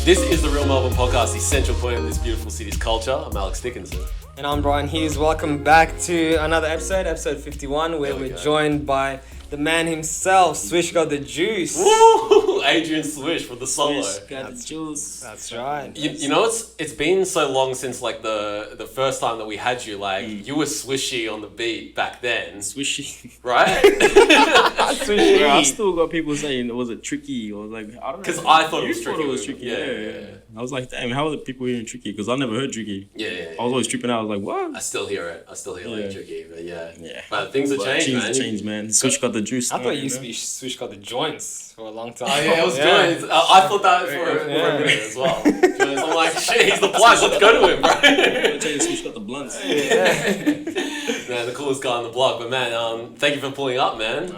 This is the Real Melbourne Podcast, the central point of this beautiful city's culture. I'm Alex Dickinson. And I'm Brian Hughes. Welcome back to another episode 51, where we're joined by the man himself, Swish got the juice. Woo! Adrian Swish with the solo. Got the juice. That's right. You know, it's been so long since like the first time that we had you. Like you were swishy on the beat back then, Swishy. right? Swishy. Bro, I still got people saying, was it tricky? Or like, I don't know. Because I thought it was You tricky. thought it was tricky. Yeah. I was like, damn, how are the people hearing tricky? Because I never heard tricky. Yeah. I was always tripping out. I was like, what? I still hear it. I still hear like tricky, but yeah. Yeah. But things have changed, man. Things changed, man. Swish got the juice. I thought it used to be Swish got the joints for a long time. Oh yeah, it was joints. I thought that for a minute as well. Joints. I'm like, shit, he's the plug. Let's go to him, bro. Swish got the blunts. Man, the coolest guy on the block. But man, thank you for pulling up, man.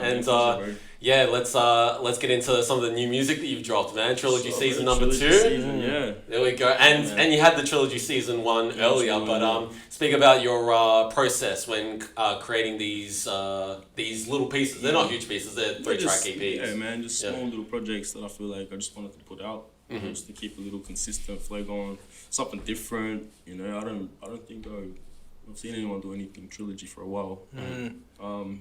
Yeah, let's get into some of the new music that you've dropped, man. Trilogy Season number 2. Yeah. There we go. And you had the Trilogy Season 1 earlier, but speak about your process when creating these little pieces. They're not huge pieces. They're 3-track EPs. Yeah, man, just small little projects that I feel like I just wanted to put out, just to keep a little consistent flow going, something different. You know, I don't think I've seen anyone do anything trilogy for a while.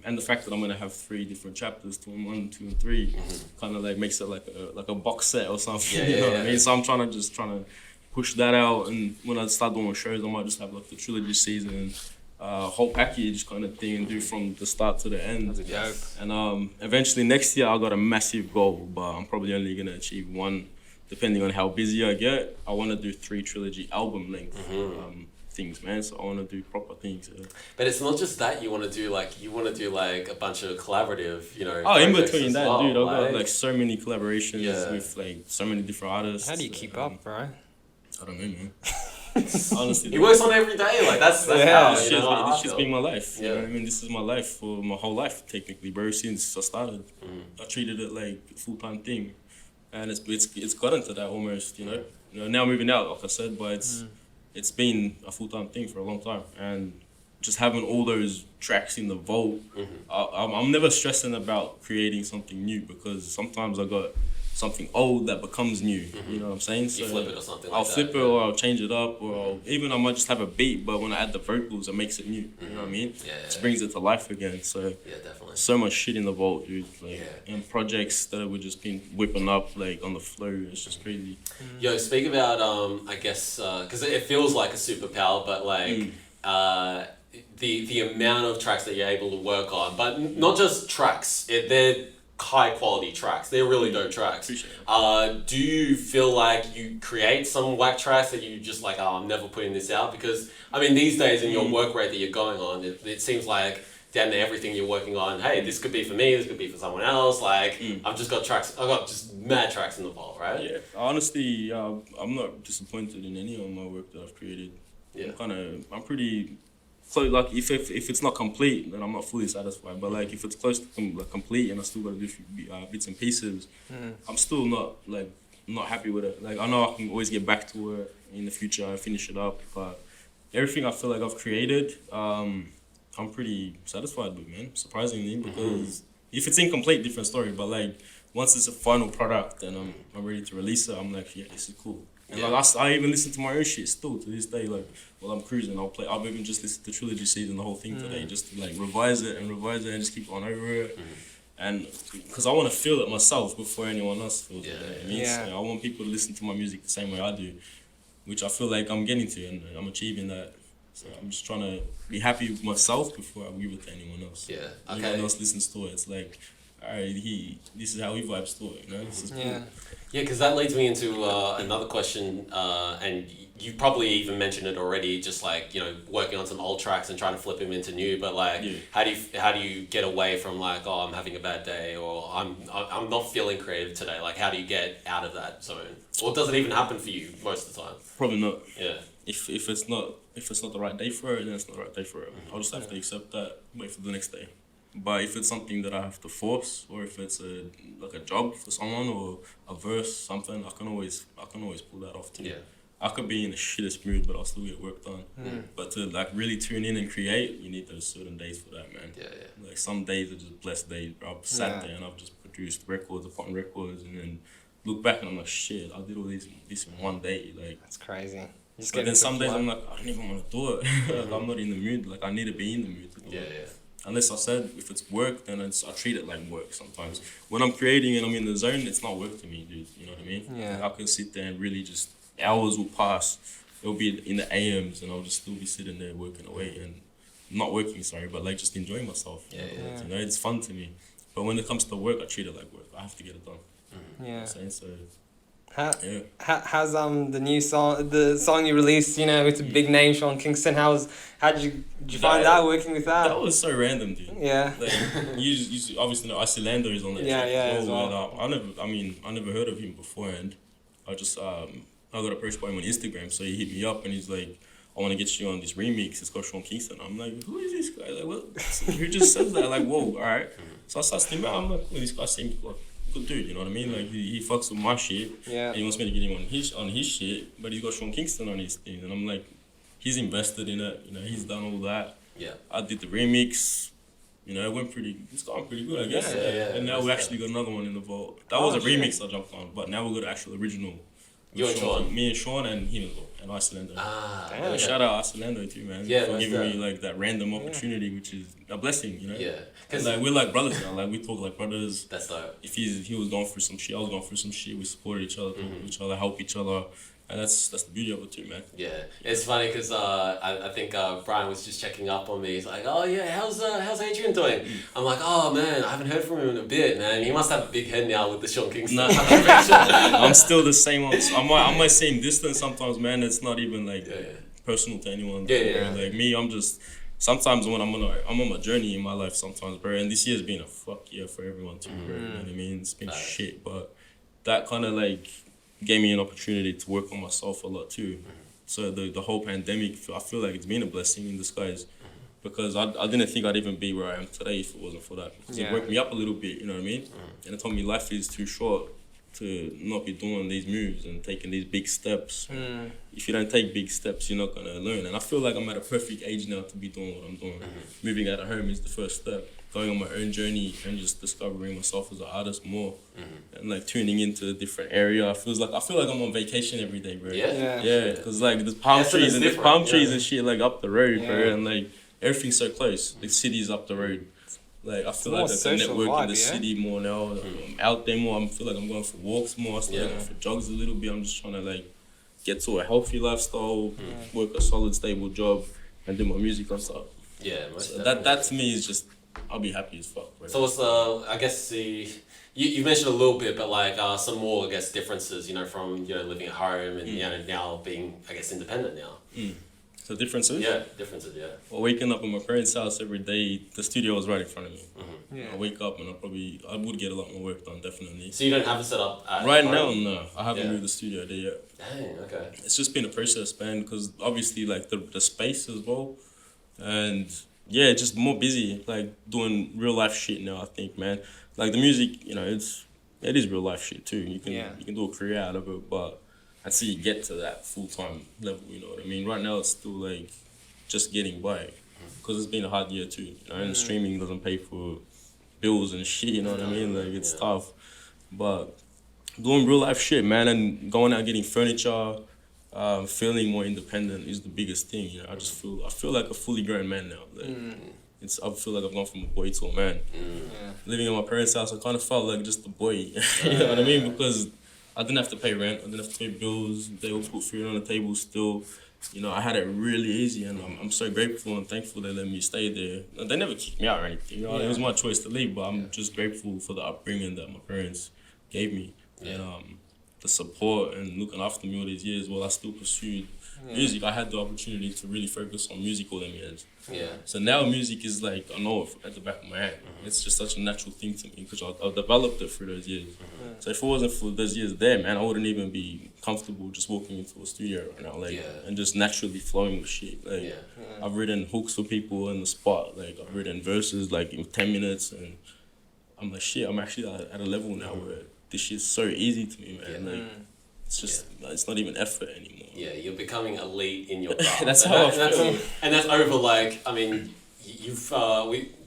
And the fact that I'm gonna have 3 different chapters, 1, 2, and 3, kind of like makes it like a box set or something. You know what I mean? So I'm trying to push that out, and when I start doing shows, I might just have like the trilogy season, whole package kind of thing, and do from the start to the end. That's dope. And eventually next year I got a massive goal, but I'm probably only gonna achieve 1, depending on how busy I get. I want to do 3 trilogy album length. Things, man. So I want to do proper things. But it's not just that you want to do like a bunch of collaborative, you know. Oh, in between that, well, dude, I've got like so many collaborations with like so many different artists. How do you keep up, bro? I don't know, man. Honestly, he works on every day. Like that's how. This shit's been my life. Yeah. You know what I mean? This is my life for my whole life, technically, bro. Since I started, I treated it like a full-time thing, and it's gotten to that almost. You know, now moving out, like I said, but it's been a full-time thing for a long time, and just having all those tracks in the vault, I'm never stressing about creating something new, because sometimes I got something old that becomes new. You know what I'm saying? So you flip it or something. I'll flip it, or I'll change it up, or I might just have a beat, but when I add the vocals, it makes it new. You know what I mean? Yeah. Just brings it to life again. So yeah, definitely. So much shit in the vault, dude. Like, and projects that we've just been whipping up like on the flow. It's just crazy. Yo, speak about I guess because it feels like a superpower, but like the amount of tracks that you're able to work on, but not just tracks. They're high quality tracks. They're really dope tracks. Do you feel like you create some whack tracks that you just like, I'm never putting this out? Because I mean, these days in your work rate that you're going on, it seems like down to everything you're working on, hey, this could be for me, this could be for someone else. Like I've got just mad tracks in the vault, right? Yeah. Honestly, I'm not disappointed in any of my work that I've created. Yeah. I'm pretty. So like if it's not complete, then I'm not fully satisfied. But like if it's close to complete and I still got to do bits and pieces, I'm still not happy with it. Like I know I can always get back to it in the future and finish it up. But everything I feel like I've created, I'm pretty satisfied with, man. Surprisingly, because if it's incomplete, different story. But like once it's a final product and I'm ready to release it, I'm like, yeah, this is cool. And like I even listen to my own shit still to this day. Like while I'm cruising, I've even just listened to Trilogy Szn, the whole thing today, just to like revise it and just keep on over it. And because I want to feel it myself before anyone else feels it. You know what I mean? So I want people to listen to my music the same way I do, which I feel like I'm getting to, and I'm achieving that. So I'm just trying to be happy with myself before I give it to anyone else. Yeah. Okay. Anyone else listens to it, it's like, all right, this is how he vibes to it, you know? This is cool. Yeah, because that leads me into another question, and you probably even mentioned it already, just like, you know, working on some old tracks and trying to flip them into new, but like, how do you get away from like, oh, I'm having a bad day, or I'm not feeling creative today? Like, how do you get out of that zone? Or does it even happen for you most of the time? Probably not. Yeah. If it's not the right day for it, then it's not the right day for it. I'll just have to accept that, wait for the next day. But if it's something that I have to force, or if it's a job for someone or a verse, something, I can always pull that off too. Yeah. I could be in the shittest mood, but I'll still get work done. But to like really tune in and create, you need those certain days for that, man. Yeah. Like some days are just blessed days, bro. I've sat there and I've just produced records upon records, and then look back and I'm like, shit, I did all this in one day. Like, That's crazy. but then some days I'm like, I don't even want to do it. Like, I'm not in the mood. Like, I need to be in the mood to do it. Yeah. Unless I said, if it's work, then I treat it like work sometimes. When I'm creating and I'm in the zone, it's not work to me, dude. You know what I mean? Yeah. Like, I can sit there and really just, hours will pass. It'll be in the AMs and I'll just still be sitting there working away and not working, sorry, but like just enjoying myself. Yeah. You know, it's fun to me. But when it comes to work, I treat it like work. I have to get it done. Yeah. You know what I'm saying? So, How's the new song, the song you released, you know, with the big name Sean Kingston? How did you find that working with that? That was so random, dude. Yeah. Like, you obviously know Isolando is on that track as well. And, I never heard of him beforehand. I just I got approached by him on Instagram, so he hit me up and he's like, I want to get you on this remix. It's called Sean Kingston. I'm like, who is this guy? Like, what? Who just says that? Like, whoa, all right. So I started thinking about. I'm like, well, this guy seems like a good dude. You know what I mean? Like, he fucks with my shit. Yeah. And he wants me to get him on his shit, but he's got Sean Kingston on his thing, and I'm like, he's invested in it. You know, he's done all that. Yeah. I did the remix. You know, it's gone pretty good, I guess. Yeah. And now we actually got another one in the vault. That was a remix I jumped on, but now we got an actual original. You and Sean? Me and Sean and him as well, and Isolando. Damn. Shout out Isolando too, man. Yeah, for giving me like that random opportunity, which is a blessing, you know. Yeah. And like we're like brothers now. Like we talk like brothers. That's dope. If he was going through some shit, I was going through some shit. We supported each other, help each other, and that's the beauty of it too, man. Yeah, it's funny because I think Brian was just checking up on me. He's like, "Oh yeah, how's Adrian doing?" I'm like, "Oh man, I haven't heard from him in a bit, man. He must have a big head now with the Sean Kingston." Nah. I'm still the same. I'm my same distance sometimes, man. It's not even like personal to anyone. Yeah. Like me, I'm just sometimes when I'm on my journey in my life sometimes, bro. And this year's been a fuck year for everyone too, bro. You know what I mean? It's been shit, but that kind of like gave me an opportunity to work on myself a lot too. So the whole pandemic, I feel like it's been a blessing in disguise. Because I didn't think I'd even be where I am today if it wasn't for that. Because it woke me up a little bit, you know what I mean? And it told me life is too short to not be doing these moves and taking these big steps. If you don't take big steps, you're not going to learn. And I feel like I'm at a perfect age now to be doing what I'm doing. Moving out of home is the first step. Going on my own journey and just discovering myself as an artist more. And like tuning into a different area. I feel like I'm on vacation every day, bro. Yeah, because like there's palm trees and shit like up the road, bro. And like everything's so close. The city's up the road. Like I feel like I can network in the city more now. I'm out there more. I feel like I'm going for walks more. I start going for jogs a little bit. I'm just trying to like get to a healthy lifestyle, work a solid, stable job, and do my music on top. Yeah, so that to me is just I'll be happy as fuck. Bro. So what's the I guess you mentioned a little bit, but like some more I guess differences, you know, from living at home and you know now being I guess independent now. So differences? Yeah, differences, yeah. Well, waking up in my parents' house every day, the studio was right in front of me. Yeah. I wake up and I would get a lot more work done, definitely. So you don't have it set up at right home? now, no. I haven't moved the studio there yet. Dang, okay. It's just been a process, man, because obviously like the space as well. And yeah, just more busy, like doing real life shit now, I think, man. Like the music, you know, it is real life shit too. You can do a career out of it, but until you get to that full-time level, you know what I mean? Right now, it's still, like, just getting by. Because it's been a hard year, too. You know, and streaming doesn't pay for bills and shit, you know what I mean? Like, it's tough. But doing real-life shit, man, and going out getting furniture, feeling more independent is the biggest thing, you know? I feel like a fully grown man now. Like, I feel like I've gone from a boy to a man. Living in my parents' house, I kind of felt like just a boy. You know what I mean? Because I didn't have to pay rent. I didn't have to pay bills. They would put food on the table still. You know, I had it really easy, and I'm so grateful and thankful they let me stay there. And they never kicked me out or anything. You know, it was my choice to leave, but I'm just grateful for the upbringing that my parents gave me. And the support and looking after me all these years while I still pursued music. I had the opportunity to really focus on music all them years. So now music is like, I know it at the back of my hand. It's just such a natural thing to me because I've developed it through those years. So if it wasn't for those years there, man, I wouldn't even be comfortable just walking into a studio right now, like, and just naturally flowing with shit. Like, I've written hooks for people in the spot. Like, I've written verses like in 10 minutes, and I'm like, shit, I'm actually at a level now where this shit's so easy to me, man. Like, it's just, it's not even effort anymore. Yeah, you're becoming elite in your craft. That's how I feel. And that's over, like, I mean, you've,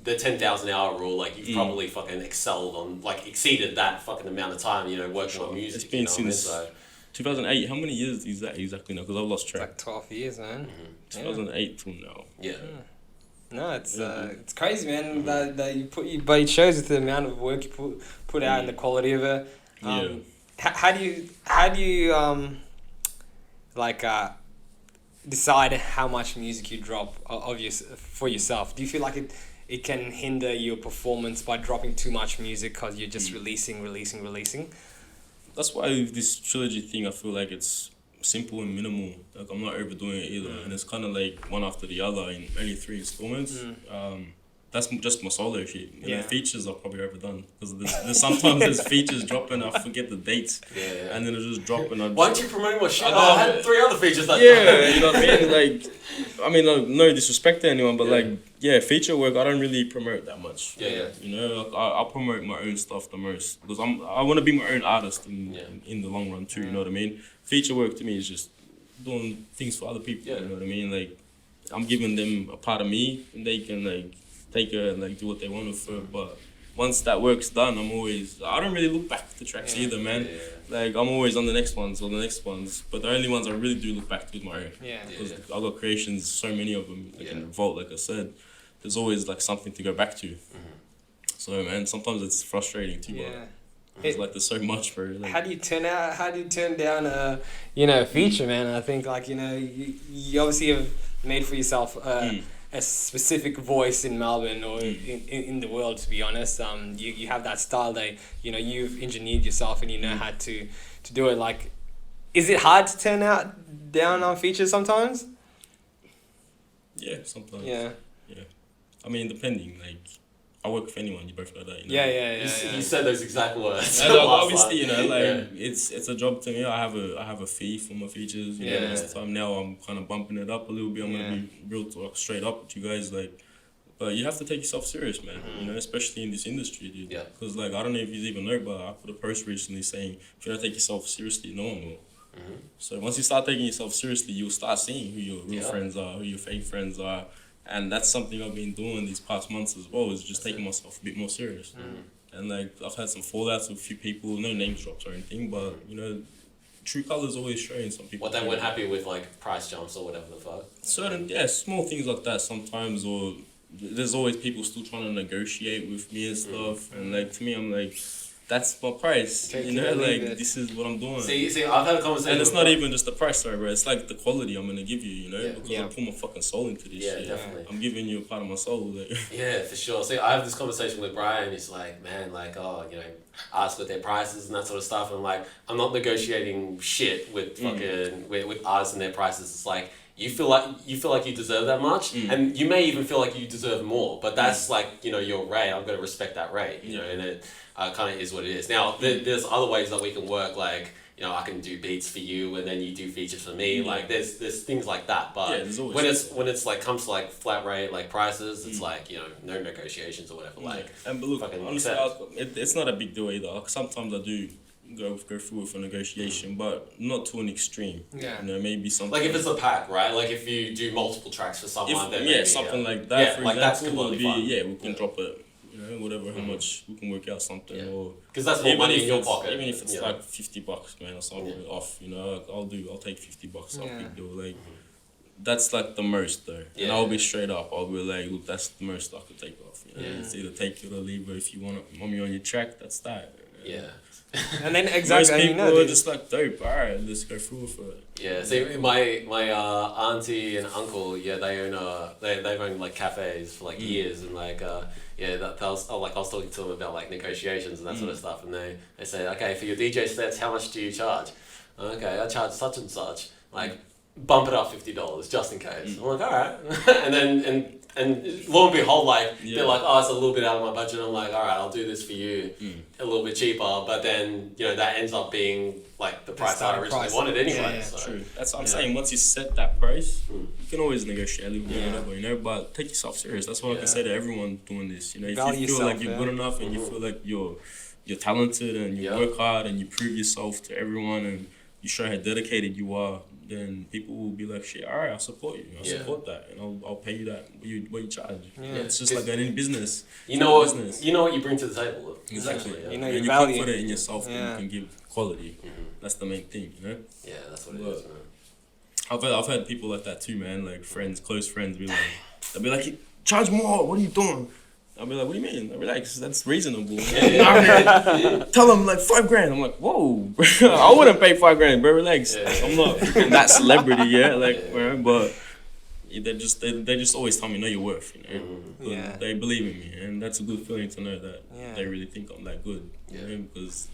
the 10,000 hour rule, like you've probably fucking excelled on, like exceeded that fucking amount of time, you know, working on music. It's been since so 2008. How many years is that exactly now? Because I've lost It's track. like 12 years, man. 2008 from now. yeah. No, it's crazy, man. That you put, but it shows with the amount of work you put out and the quality of it. How do you decide how much music you drop for yourself? Do you feel like it can hinder your performance by dropping too much music because you're just releasing? That's why with this trilogy thing, I feel like it's simple and minimal. Like I'm not overdoing it either, and it's kind of like one after the other in only 3 installments. That's just my solo shit. You know, features are probably overdone because there's sometimes there's features dropping. I forget the dates, and then it just drop and I. Why aren't you promoting my shit? I had 3 other features that you know what I mean? Like, I mean, no disrespect to anyone, but like, feature work I don't really promote that much. You know, like, I promote my own stuff the most because I want to be my own artist in the long run too. You know what I mean? Feature work to me is just doing things for other people. You know what I mean? Like, I'm giving them a part of me, and they can like take it and like do what they want with it. But once that work's done, I don't really look back at the tracks either, man. Like I'm always on the next ones. But the only ones I really do look back to is my own. Because I've got creations, so many of them, like in Vault, like I said. There's always like something to go back to. So man, sometimes it's frustrating too. It's like there's so much, bro. Like, how do you turn down a feature, man? I think like you obviously have made for yourself a specific voice in Melbourne or in the world, to be honest. You have that style that you've engineered yourself and you know how to do it. Like, is it hard to turn down on features sometimes? Yeah, sometimes. Yeah. I mean, depending, like, I work with anyone, you both know that, you know? Yeah. You said those exact words. Obviously, you know, like, it's a job to me. I have a fee for my features, you know, most of the time now I'm kind of bumping it up a little bit. I'm going to be real talk straight up with you guys, like, but you have to take yourself serious, man, you know, especially in this industry, dude. Because, like, I don't know if you even know, but I put a post recently saying, if you don't take yourself seriously, no one will. So once you start taking yourself seriously, you'll start seeing who your real friends are, who your fake friends are. And that's something I've been doing these past months as well, is just taking myself a bit more serious. And like I've had some fallouts with a few people, no name drops or anything, but you know, true colours always showing some people. What, they weren't happy with like price jumps or whatever the fuck? Certain small things like that sometimes, or there's always people still trying to negotiate with me and stuff. And like to me, I'm like, that's my price. You know, like this is what I'm doing. See, I've had a conversation. And it's not even just the price, sorry, bro. It's like the quality I'm gonna give you, you know, because I put my fucking soul into this shit. Definitely. I'm giving you a part of my soul. Like. Yeah, for sure. See, I have this conversation with Brian. He's like, man, like, ask what their prices and that sort of stuff. And like, I'm not negotiating shit with fucking with artists and their prices. It's like, you feel like you deserve that much, and you may even feel like you deserve more. But that's like, your rate. I've got to respect that rate, you know, and it kind of is what it is. Now, there's other ways that we can work, like, I can do beats for you, and then you do features for me. Like, there's things like that. But when it's like comes to like flat rate, like prices, it's like, no negotiations or whatever. Like, and but look, honestly, it's not a big deal either. Sometimes I do go through with a negotiation, but not to an extreme. You know, maybe something like if it's a pack, right? Like if you do multiple tracks for someone, then maybe, something like that. For like example, that's completely fine. We can drop it. You know, whatever, how much we can work out something, or because that's more money in your pocket. Even if it's like $50, man, or something off. You know, I'll take $50 off. Big deal. Like that's like the most though, and I'll be straight up. I'll be like, look, that's the most I could take off. You know, it's either take it or leave. But if you want mommy on your track, that's that. And then exactly, most people are just like, dope. All right, let's go through with it. Yeah, see, my auntie and uncle, they own they've owned like cafes for like years, and like I was talking to them about like negotiations and that sort of stuff, and they say, okay, for your DJ sets, how much do you charge? Okay, I charge such and such. Like, bump it up $50 just in case. I'm like, all right, and then lo and behold, like they're like, oh, it's a little bit out of my budget. I'm like, all right, I'll do this for you a little bit cheaper, but then that ends up being like the price I originally wanted anyway. So. True. That's what I'm saying. Once you set that price, you can always negotiate a little bit, whatever, but take yourself serious. That's what I can say to everyone doing this. You know, if you feel like you're good enough and you feel like you're talented and you work hard and you prove yourself to everyone and you show how dedicated you are, then people will be like, shit, all right, I'll support you. I'll support that, and I'll pay you that. What you charge? Yeah, it's just like any business. You know what you bring to the table. Exactly. You know and your you're value. confident in yourself that you can give quality. That's the main thing, you know. Yeah, that's what it is, man. I've had people like that too, man. Like friends, close friends, be like, they'll be like, charge more. What are you doing? I'll be like, what do you mean? I'll be like, that's reasonable. Tell them like $5,000. I'm like, whoa, I wouldn't pay $5,000, bro. Relax. I'm not that celebrity yet, like, bro, but they just always tell me, know your worth, you know. They believe in me, and that's a good feeling to know that they really think I'm that good. You know, because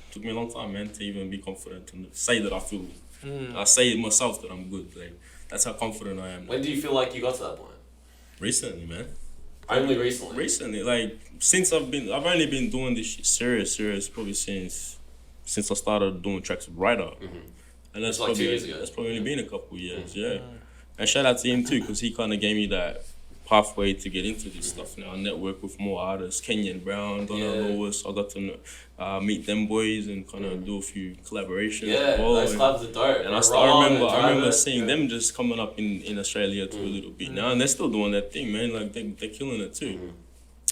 it took me a long time, man, to even be confident and say that I feel. I say it myself that I'm good. Like, that's how confident I am. When do you feel like you got to that point? Recently, man. Only recently? Recently, like, since I've only been doing this shit serious, probably since I started doing tracks with Ryder. And that's like probably 2 years ago. That's probably only been a couple years, And shout out to him too, because he kind of gave me that pathway to get into this stuff now. I network with more artists, Kenyan Brown, Donna Lewis. I got to meet them boys and kind of do a few collaborations. Yeah, those clubs are dope. And I remember seeing them just coming up in Australia too a little bit now, and they're still doing that thing, man. Like they're killing it too.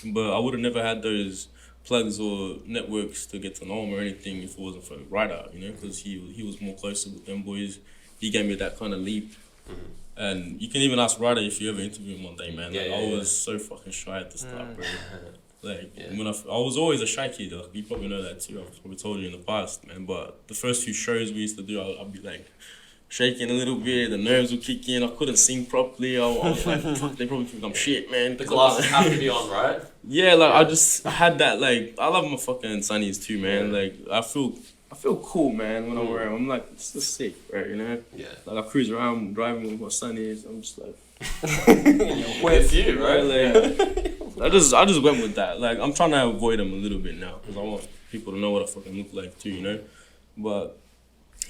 But I would have never had those plugs or networks to get to know him or anything if it wasn't for Ryder, you know, because he was more closer with them boys. He gave me that kind of leap. And you can even ask Ryder if you ever interview him one day, man. Like, I was so fucking shy at the start, bro. Like, when I was always a shy kid. Like, you probably know that too. I've probably told you in the past, man. But the first few shows we used to do, I'd be like shaking a little bit. The nerves would kick in. I couldn't sing properly. I was like, fuck, they probably think I'm shit, man. The glasses have to be on, right? Yeah, like I had that. Like, I love my fucking sunnies too, man. Like, I feel cool, man, when I wear them. I'm like, this is sick, right, you know? Yeah. Like, I cruise around driving with my sunnies. I'm just like... It's you, right? Like, I just went with that. Like, I'm trying to avoid them a little bit now, because I want people to know what I fucking look like too, you know? But,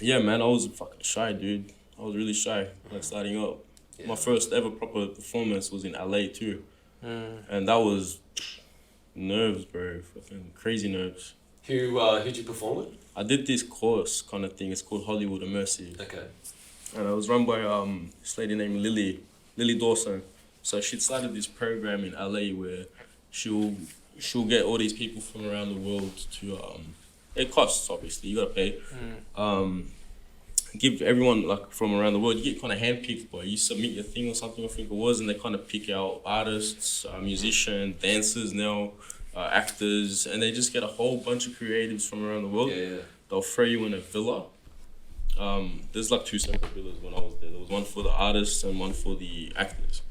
yeah, man, I was fucking shy, dude. I was really shy, like, starting up. Yeah. My first ever proper performance was in LA too. And that was nerves, bro. Fucking crazy nerves. Who'd you perform with? I did this course kind of thing. It's called Hollywood Immersive. Okay. And it was run by this lady named Lily Dawson. So she started this program in LA where she'll get all these people from around the world to it costs, obviously, you gotta pay. Give everyone like from around the world, you get kind of handpicked, but you submit your thing or something, I think it was, and they kind of pick out artists, musicians, dancers now, actors, and they just get a whole bunch of creatives from around the world. They'll throw you in a villa. There's like 2 separate villas when I was there. There was one for the artists and one for the actors.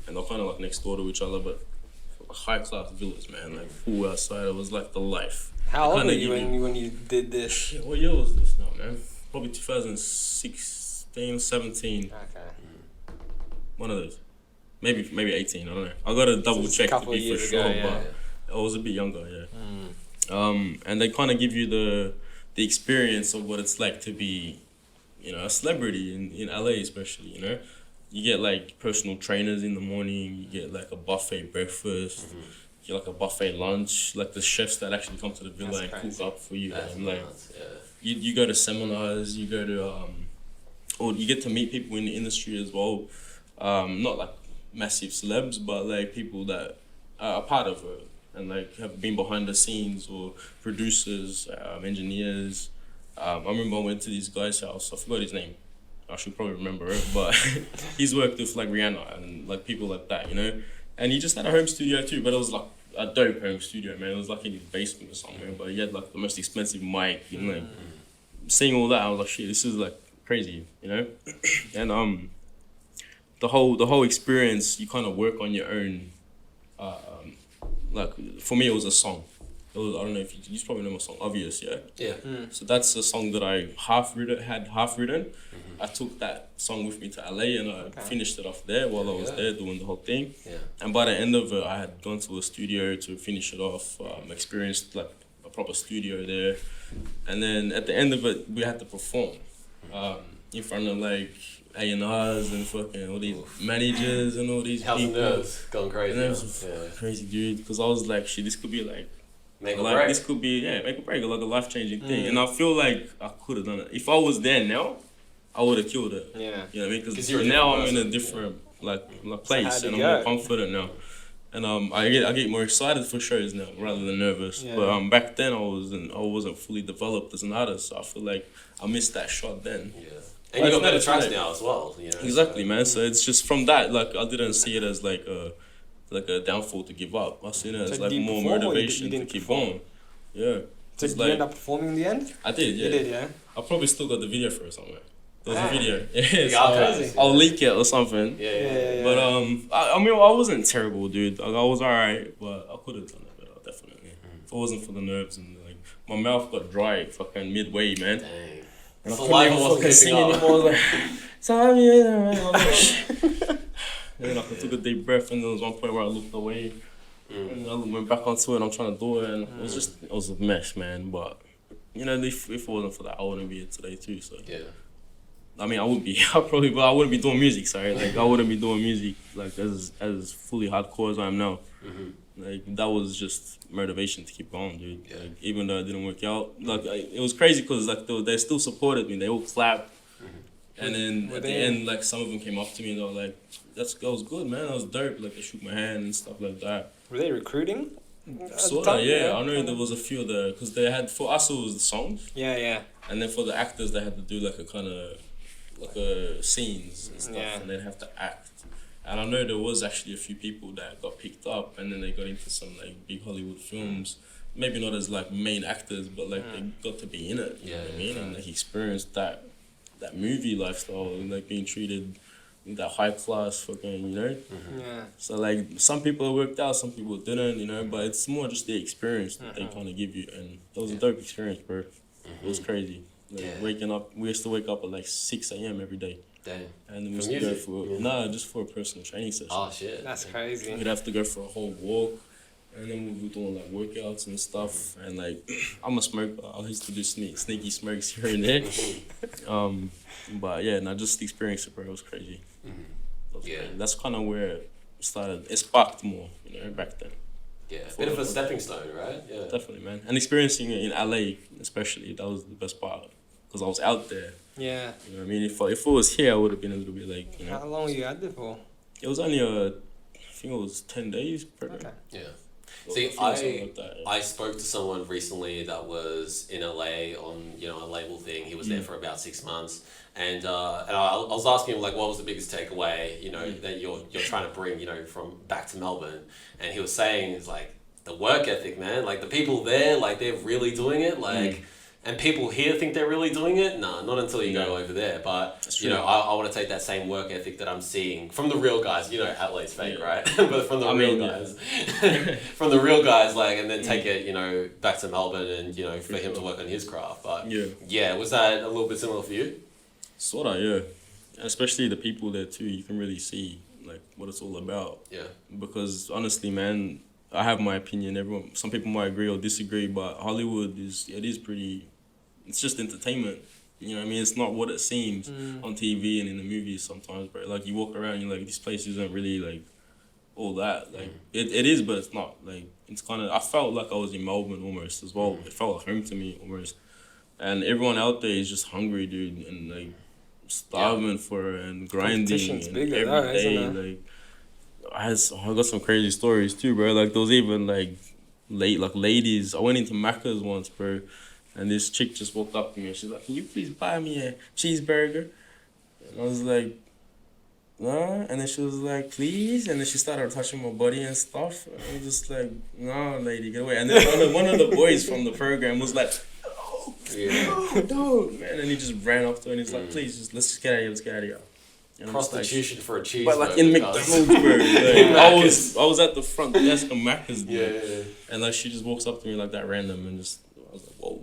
And they're kind of like next door to each other, but high class villas, man. Like pool outside, it was like the life. How old were you when you did this? Shit, what year was this now, man? Probably 2016, 17. Okay. One of those. Maybe 18, I don't know. I gotta double check to be for sure, but I was a bit younger, and they kind of give you the experience of what it's like to be, you know, a celebrity in LA especially, you know. You get like personal trainers in the morning, you get like a buffet breakfast, you get like a buffet lunch, like the chefs that actually come to the villa and cook up for you. And like, you go to seminars, you go to, or you get to meet people in the industry as well. Not like massive celebs, but like people that are a part of it and like have been behind the scenes, or producers, engineers. I remember I went to this guy's house, I forgot his name. I should probably remember it, but he's worked with like Rihanna and like people like that, you know? And he just had a home studio too, but it was like a dope home studio, man. It was like in his basement or somewhere, but he had like the most expensive mic, you know? Seeing all that, I was like, shit, this is like crazy, you know? And the whole experience, you kind of work on your own. Like for me, it was a song. I don't know if you probably know my song, Obvious, yeah? Yeah. So that's a song that I had half written. I took that song with me to LA and I finished it off there while I was there doing the whole thing. Yeah. And by the end of it, I had gone to a studio to finish it off, experienced like a proper studio there. And then at the end of it, we had to perform in front of like A&Rs and fucking all these managers and all these people. How's the nerves? Going crazy. And it was crazy, dude, because I was like, shit, this could be like, make or break. This could be, make or break, like a life-changing thing. And I feel like I could have done it. If I was there now, I would have killed it. Yeah. You know what I mean? 'Cause Because you're a now I'm different in a person. different place how'd and it I'm more go? confident now. And I get more excited for shows now rather than nervous. Yeah. But back then I wasn't fully developed as an artist, so I feel like I missed that shot then. Yeah. But And you it's got better never too tracks late. now as well. You know. Exactly, so- man. So it's just from that, like I didn't see it as like a downfall to give up. I seen it So as like did you more perform or you motivation to didn't keep perform? going. Yeah. So It's did you end up performing in the end? I did, yeah. You did, yeah. I probably still got the video for it somewhere. There's Ah. a video. Yeah, You so got archives, I'll yeah. leak it or something. Yeah. But I mean, I wasn't terrible, dude. Like, I was alright, but I could have done it better, definitely. If it wasn't for the nerves and like my mouth got dry fucking midway, man. Dang. And I Saliva couldn't even wasn't fucking sing keeping up. anymore. I was like, sorry, I'm like, shit. And then I took a deep breath, and there was one point where I looked away, and I went back onto it. And I'm trying to do it, and it was a mess, man. But you know, if it wasn't for that, I wouldn't be here today too. So Yeah. I mean, I would be. I wouldn't be doing music. Sorry, like I wouldn't be doing music like as fully hardcore as I am now. Like that was just motivation to keep going, dude. Yeah. Like, even though it didn't work out, like it was crazy because like they still supported me. They all clapped, and then Were at the they- end, like some of them came up to me and they were like, that was good, man. That was dope." Like they shook my hand and stuff like that. Were they recruiting? Sorta, yeah. I know there was a few of because they had for us it was the songs, Yeah. and then for the actors they had to do like a kind of like scenes and stuff, Yeah. and they'd have to act. And I know there was actually a few people that got picked up, and then they got into some like big Hollywood films. Maybe not as like main actors, but like they got to be in it. You know what I mean? And like experienced that movie lifestyle, and like being treated with that high class fucking, you know. Yeah. So like some people it worked out, some people didn't, you know. But it's more just the experience that they kind of give you, and that was a dope experience, bro. It was crazy. Like Yeah. waking up, we used to wake up at like 6 a.m. every day. Damn. And then we For used to go music? for Yeah. no, just for a personal training session. Oh shit. That's crazy. We'd have to go for a whole walk, and then we'd be doing like workouts and stuff. And like, I'm a smoker. I used to do sneaky smokes here and there. But yeah, and I just experienced it, bro. It was crazy. That was Yeah. crazy. That's kind of where it started. It sparked more, you know, back then. Yeah. Bit of a stepping stone, right? Yeah. Definitely, man. And experiencing it in LA, especially, that was the best part. Because I was out there. Yeah. You know what I mean? If it was here, I would have been a little bit like, you know. How long were you out there for? It was only I think it was 10 days program. Okay. Yeah. Or See, something like that, yeah. I spoke to someone recently that was in LA on a label thing. He was there for about 6 months, and I was asking him like, what was the biggest takeaway that you're trying to bring from back to Melbourne, and he was saying it's like the work ethic, man. Like the people there, like they're really doing it, like. And people here think they're really doing it. Nah, not until you go over there. But That's you true. know, I want to take that same work ethic that I'm seeing from the real guys. You know, Adelaide's fake, right? But from the real guys, from the real guys, like, and then take it, back to Melbourne, and for him to work on his craft. But Yeah. was that a little bit similar for you? Sorta, yeah. Especially the people there too, you can really see like what it's all about. Yeah. Because honestly, man, I have my opinion. Some people might agree or disagree, but Hollywood is pretty. It's just entertainment. You know what I mean? It's not what it seems on TV and in the movies sometimes, bro. Like you walk around, you're like, this place isn't really like all that. Like it is, but it's not. Like it's kind of. I felt like I was in Melbourne almost as well. It felt like home to me almost. And everyone out there is just hungry, dude, and like starving for it and grinding Competition's and bigger every though, day. isn't it? Like I got some crazy stories too, bro. Like there was even like ladies. I went into Macca's once, bro. And this chick just walked up to me and she's like, "Can you please buy me a cheeseburger?" And I was like, "No." And then she was like, "Please." And then she started touching my body and stuff. And I was just like, "No, lady, get away." And then one of the boys from the program was like, "No, man." And he just ran up to her and he's like, "Please, let's just get out of here. Let's get out of here." And I'm just like, Prostitution for a cheeseburger. but like in McDonald's, bro. Like, I was at the front desk of Macca's, bro. Yeah. And like she just walks up to me like that random and just I was like, whoa.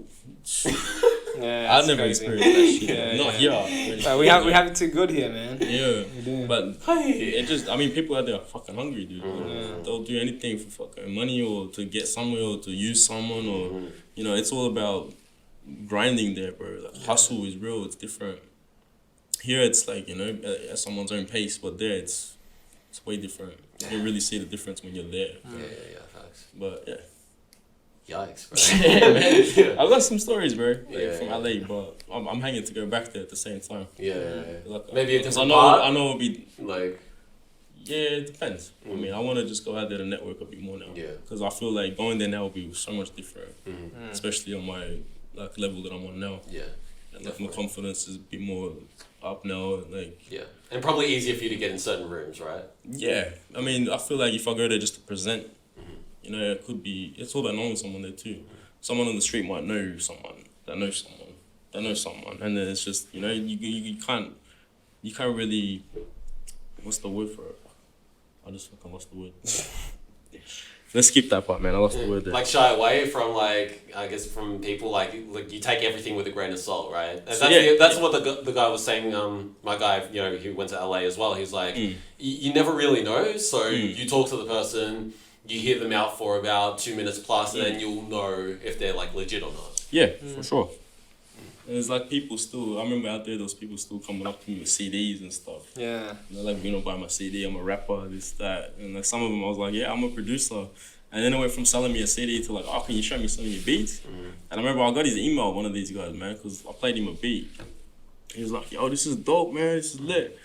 Yeah. I've it's never crazy. experienced that shit. Yeah, Not yeah. here. We have it too good here, man. Yeah. We do. But Hey. it just, I mean, people out there are fucking hungry, dude. They'll do anything for fucking money or to get somewhere or to use someone or, it's all about grinding there, bro. Like, hustle is real, it's different. Here it's like, at someone's own pace, but there it's way different. You can really see the difference when you're there. Yeah, facts. But yeah. Yikes, bro. Yeah, I got some stories, bro, from yeah. LA, but I'm hanging to go back there at the same time. Yeah. Like, Maybe a 'cause different part. I know it'll be Like, yeah, it depends. I mean, I want to just go out there to network a bit more now. Yeah. Because I feel like going there now will be so much different, Mm-hmm. especially on my like level that I'm on now. yeah. And like my confidence is a bit more up now. And, like Yeah. And probably easier for you to get in certain rooms, right? yeah, I mean, I feel like if I go there just to present, Mm-hmm. you know, it could be. It's all about knowing someone there too. Someone on the street might know someone that knows someone that knows someone, and then it's just you can't really. What's the word for it? I just fucking lost the word. Let's skip that part, man. I lost the word there. Like shy away from I guess from people like you take everything with a grain of salt, right? And that's what the guy was saying. My guy, who went to LA as well. He's like, you never really know, so you talk to the person, you hear them out for about 2 minutes plus, and then you'll know if they're like legit or not. Yeah, for sure. And it's like people still, I remember out there, those people still coming up to me with CDs and stuff. Yeah. And they're like, buy my CD, I'm a rapper, this, that. And like some of them, I was like, yeah, I'm a producer. And then it went from selling me a CD to like, oh, can you show me some of your beats? And I remember I got his email, one of these guys, man, because I played him a beat. He was like, yo, this is dope, man, this is lit.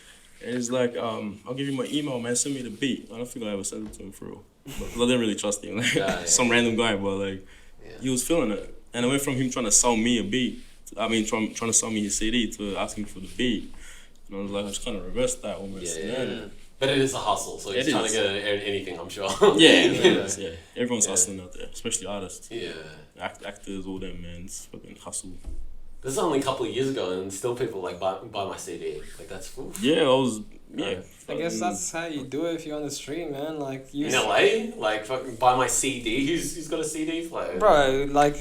And he's like, I'll give you my email, man, send me the beat. I don't think I ever sent it to him for real. But I didn't really trust him. Like, some random guy, but like, he was feeling it. And it went from him trying to sell me a beat, trying to sell me his CD to asking for the beat. And I was like, I just kind of reversed that almost. Yeah. But it is a hustle, so he's trying to get anything, I'm sure. Yeah. Everyone's hustling out there, especially artists. Yeah. Actors, all them, man. It's fucking hustle. This is only a couple of years ago, and still people like buy my CD. Like that's oof. Yeah, I was. Yeah. I guess that's how you do it if you're on the street, man. Like you. In LA, like fucking buy my CD. Who's got a CD player? Bro, like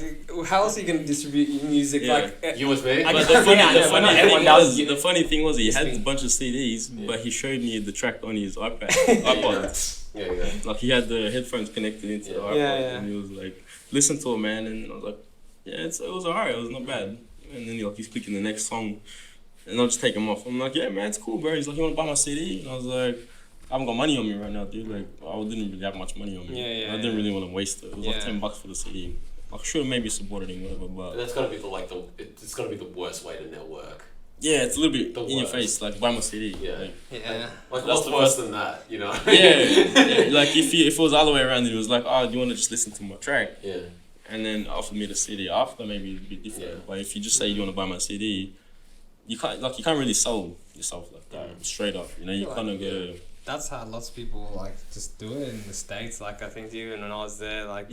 how else are you gonna distribute your music? Yeah. Like USB. But the funny thing was he had a bunch of CDs, but he showed me the track on his iPod. Yeah. Like he had the headphones connected into the iPod, and he was like, "Listen to it, man." And I was like, "Yeah, it was alright. It was not bad." And then he's clicking the next song, and I'll just take him off. I'm like, "Yeah, man, it's cool, bro." He's like, "You want to buy my CD?" And I was like, "I haven't got money on me right now, dude. Like, I didn't really have much money on me. I didn't really want to waste it. It was like $10 for the CD. I should have maybe supported him, whatever, but that's gotta be it's gotta be the worst way to network. Yeah, it's a little bit in your face, like buy my CD. Yeah. Like that's what's worse than that, you know? Yeah. Like if it was the other way around, it was like, oh, do you want to just listen to my track? Yeah. And then offer me the CD after, maybe it'd be different. Yeah. But if you just say you want to buy my CD, you can't really sell yourself like that straight up. You know, you kind of go. That's how lots of people like just do it in the States. Like I think even when I was there, like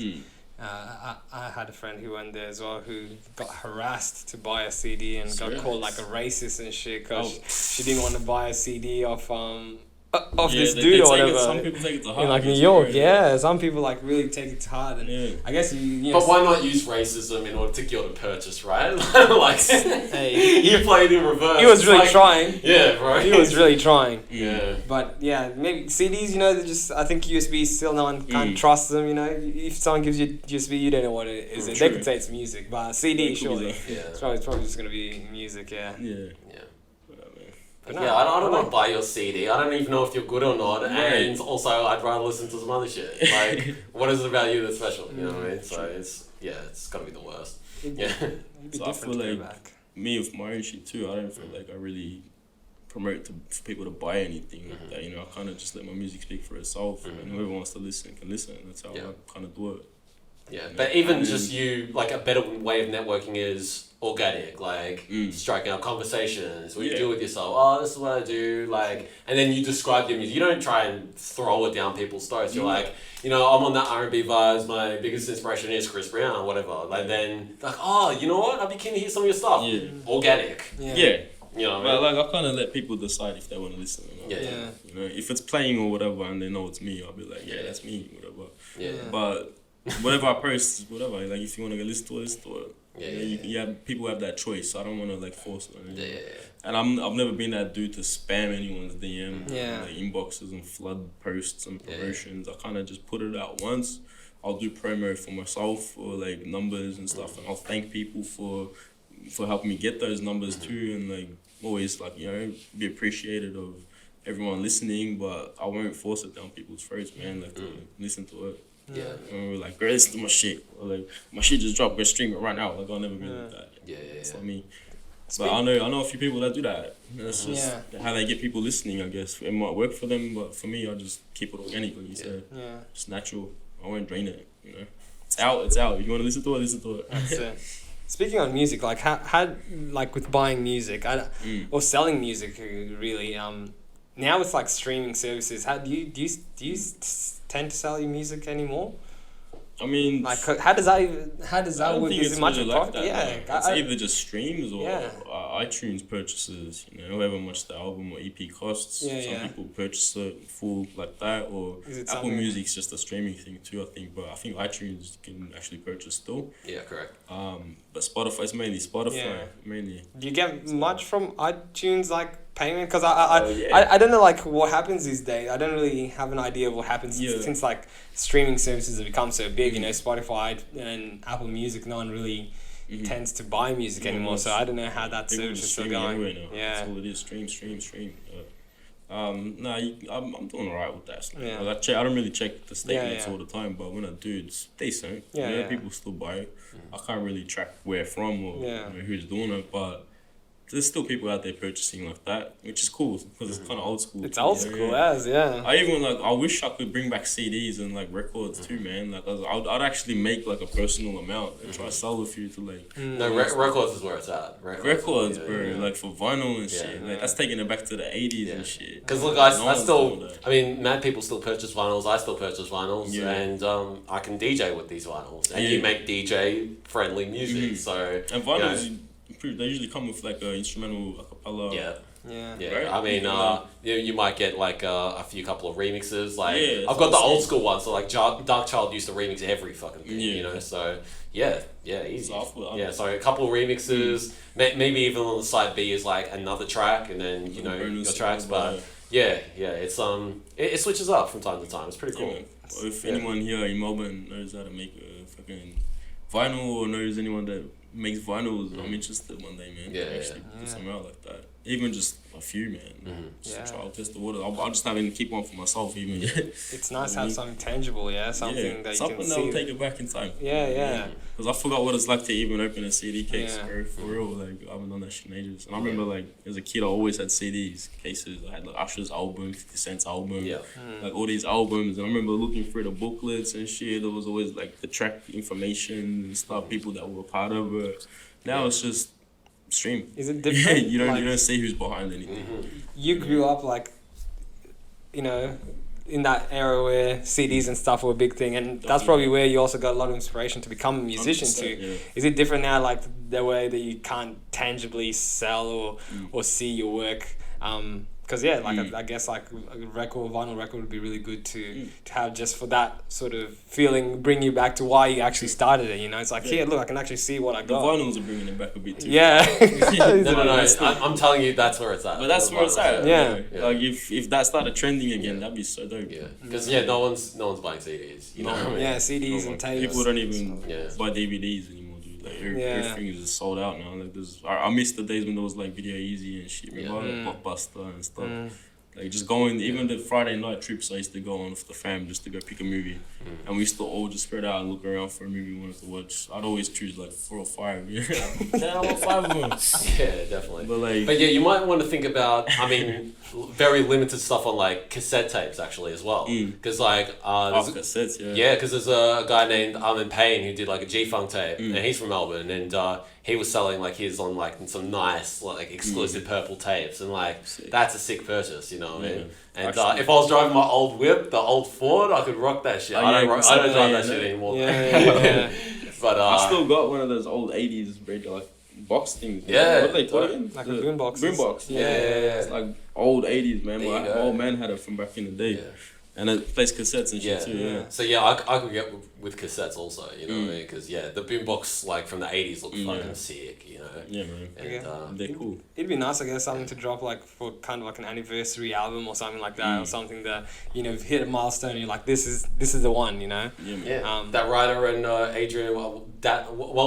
I had a friend who went there as well who got harassed to buy a CD and got called like a racist and shit because she didn't want to buy a CD off this dude or whatever. Some people take it to heart. In like New York, some people like really take it to heart, and I guess you know. But why not use racism in order to get a purchase, right? Like, he played in reverse. He was really trying. Yeah, bro. He was really trying. Yeah. But yeah, maybe CDs, you know, they're just, I think USB still no one can't trust them, you know. If someone gives you USB, you don't know what it is. They could say it's music, but CD, surely. It's probably just going to be music, Yeah. But I don't want to buy your CD. I don't even know if you're good or not. And also, I'd rather listen to some other shit. Like, what is it about you that's special? You know what I mean? So it's got to be the worst. Yeah. So I feel like me with my own shit too, I don't feel like I really promote for people to buy anything like that. You know, I kind of just let my music speak for itself, and whoever wants to listen can listen. That's how I kind of do it. Yeah, but even just like a better way of networking is organic, like striking up conversations, what you do with yourself. Oh, this is what I do, like, and then you describe your music. You don't try and throw it down people's throats. You're like, you know, I'm on that R&B vibes. My biggest inspiration is Chris Brown or whatever. Like then, like, oh, you know what? I'd be keen to hear some of your stuff. Yeah. Organic. Yeah. You know, but like I kind of let people decide if they want to listen. You know? You know, if it's playing or whatever, and they know it's me, I'll be like, yeah, that's me, whatever. Yeah. But whatever I post, whatever. Like if you want to go listen to it, listen to it. You have people have that choice. So I don't want to like force it. And I've never been that dude to spam anyone's DM, like inboxes and flood posts and promotions. I kind of just put it out once. I'll do promo for myself or like numbers and stuff, and I'll thank people for helping me get those numbers too, and like always like, you know, be appreciated of everyone listening, but I won't force it down people's throats, man. Like to listen to it. Yeah. And we're like, girl, listen to my shit. Or like, my shit just dropped, go stream it right now. Like, I'll never be like that. Yeah. That's not me. But I know a few people that do that. That's just how they get people listening, I guess. It might work for them, but for me, I just keep it organic, like you said. Yeah. Just natural. I won't drain it, you know. It's out, it's out. If you want to listen to it, listen to it. That's it. Speaking on music, like how like with buying music, or selling music, really. Now it's like streaming services. How do you tend to sell your music anymore? I mean, like how does that work? Is it much of a product? It's either just streams or iTunes purchases. You know, however much the album or EP costs. Some people purchase it full like that, or Apple Music's just a streaming thing too. I think, but I think iTunes can actually purchase still. Yeah, correct. But Spotify, it's mainly Spotify. Mainly. Do you get much from iTunes like payment? Because I don't know like what happens these days. I don't really have an idea of what happens since like streaming services have become so big. You know, Spotify and Apple Music, no one really tends to buy music anymore. So I don't know how that service is still going. Yeah, that's all it is. Stream. I'm doing alright with that. Like, I don't really check the statements all the time, but when I do, it's decent. People still buy it. I can't really track where from or who's doing it, but there's still people out there purchasing like that, which is cool because it's kind of old school. It's old school, yeah. I even I wish I could bring back CDs and like records too, man. Like I'd actually make like a personal amount and try to sell a few to like. No, records is where it's at. Records, bro. Like for vinyl and shit. Like that's taking it back to the 80s and shit. Because look, I still. I mean, mad people still purchase vinyls. I still purchase vinyls, and I can DJ with these vinyls, and you make DJ friendly music. So and vinyls. They usually come with like an instrumental acapella. Right? I mean, you might get like a couple of remixes. Like I've got the old school ones. So like Dark Child used to remix every fucking thing. You know, so easy. So a couple of remixes. Maybe even on the side B is like another track, and then you know your tracks. But it's it switches up from time to time. It's pretty cool. Well, if anyone here in Melbourne knows how to make a fucking vinyl or knows anyone that makes vinyls, I'm interested one day, man. Actually put something out like that. Even just a few, man. Just try to test the water. I'll just have to keep one for myself, even. It's nice to have something tangible, something that you can see. Something that'll take it back in time. Because I forgot what it's like to even open a CD case, bro. For real, like I haven't done that shit in ages. And I remember, like as a kid, I always had CDs cases. I had like Usher's album, 50 Cent's album, like all these albums. And I remember looking through the booklets and shit. There was always like the track information and stuff, people that were part of it. Now it's just stream. Is it different? you don't see who's behind anything. You grew up like, you know, in that era where CDs and stuff were a big thing, and that's probably where you also got a lot of inspiration to become a musician too. Is it different now, like the way that you can't tangibly sell or see your work? Because I guess like a vinyl record would be really good to have just for that sort of feeling, bring you back to why you actually started it. You know, it's like here, look, I can actually see what I got. The vinyls are bringing it back a bit too. No. I'm telling you, that's where it's at. But that's where it's at. Like if that started trending again, that'd be so dope. Because no one's buying CDs. You know what I mean? CDs and tapes. People don't even buy DVDs anymore. Like everything is just sold out now. Like I miss the days when there was like Video Easy and shit, Blockbuster and stuff. Like just going, even the Friday night trips I used to go on with the fam just to go pick a movie, and we used to all just spread out and look around for a movie we wanted to watch. I'd always choose like 4 or 5. I want 5 of them. Yeah, definitely. But you might want to think about. I mean, very limited stuff on like cassette tapes actually as well, because like cassettes, because there's a guy named Armin Payne who did like a G-Funk tape, and he's from Melbourne, and he was selling like his on like some nice like exclusive purple tapes, and like that's a sick purchase, you know what I mean? And if I was driving my old whip, the old Ford, I could rock that shit. I don't drive that shit anymore. But I still got one of those old 80s radio like box things. What are they called? Like a boombox. Boombox. It's like old 80s, man. My old man had it from back in the day. And it plays cassettes and shit too. So I could get with cassettes also, you know what I mean? Because the boombox like from the 80s looked fucking sick, you know. Yeah, man. And, they're cool. It'd be nice, I guess, something to drop like for kind of like an anniversary album or something like that, or something that hit a milestone. And you're like, this is the one, you know. Yeah, man. Yeah. That Ryder and Adrian. What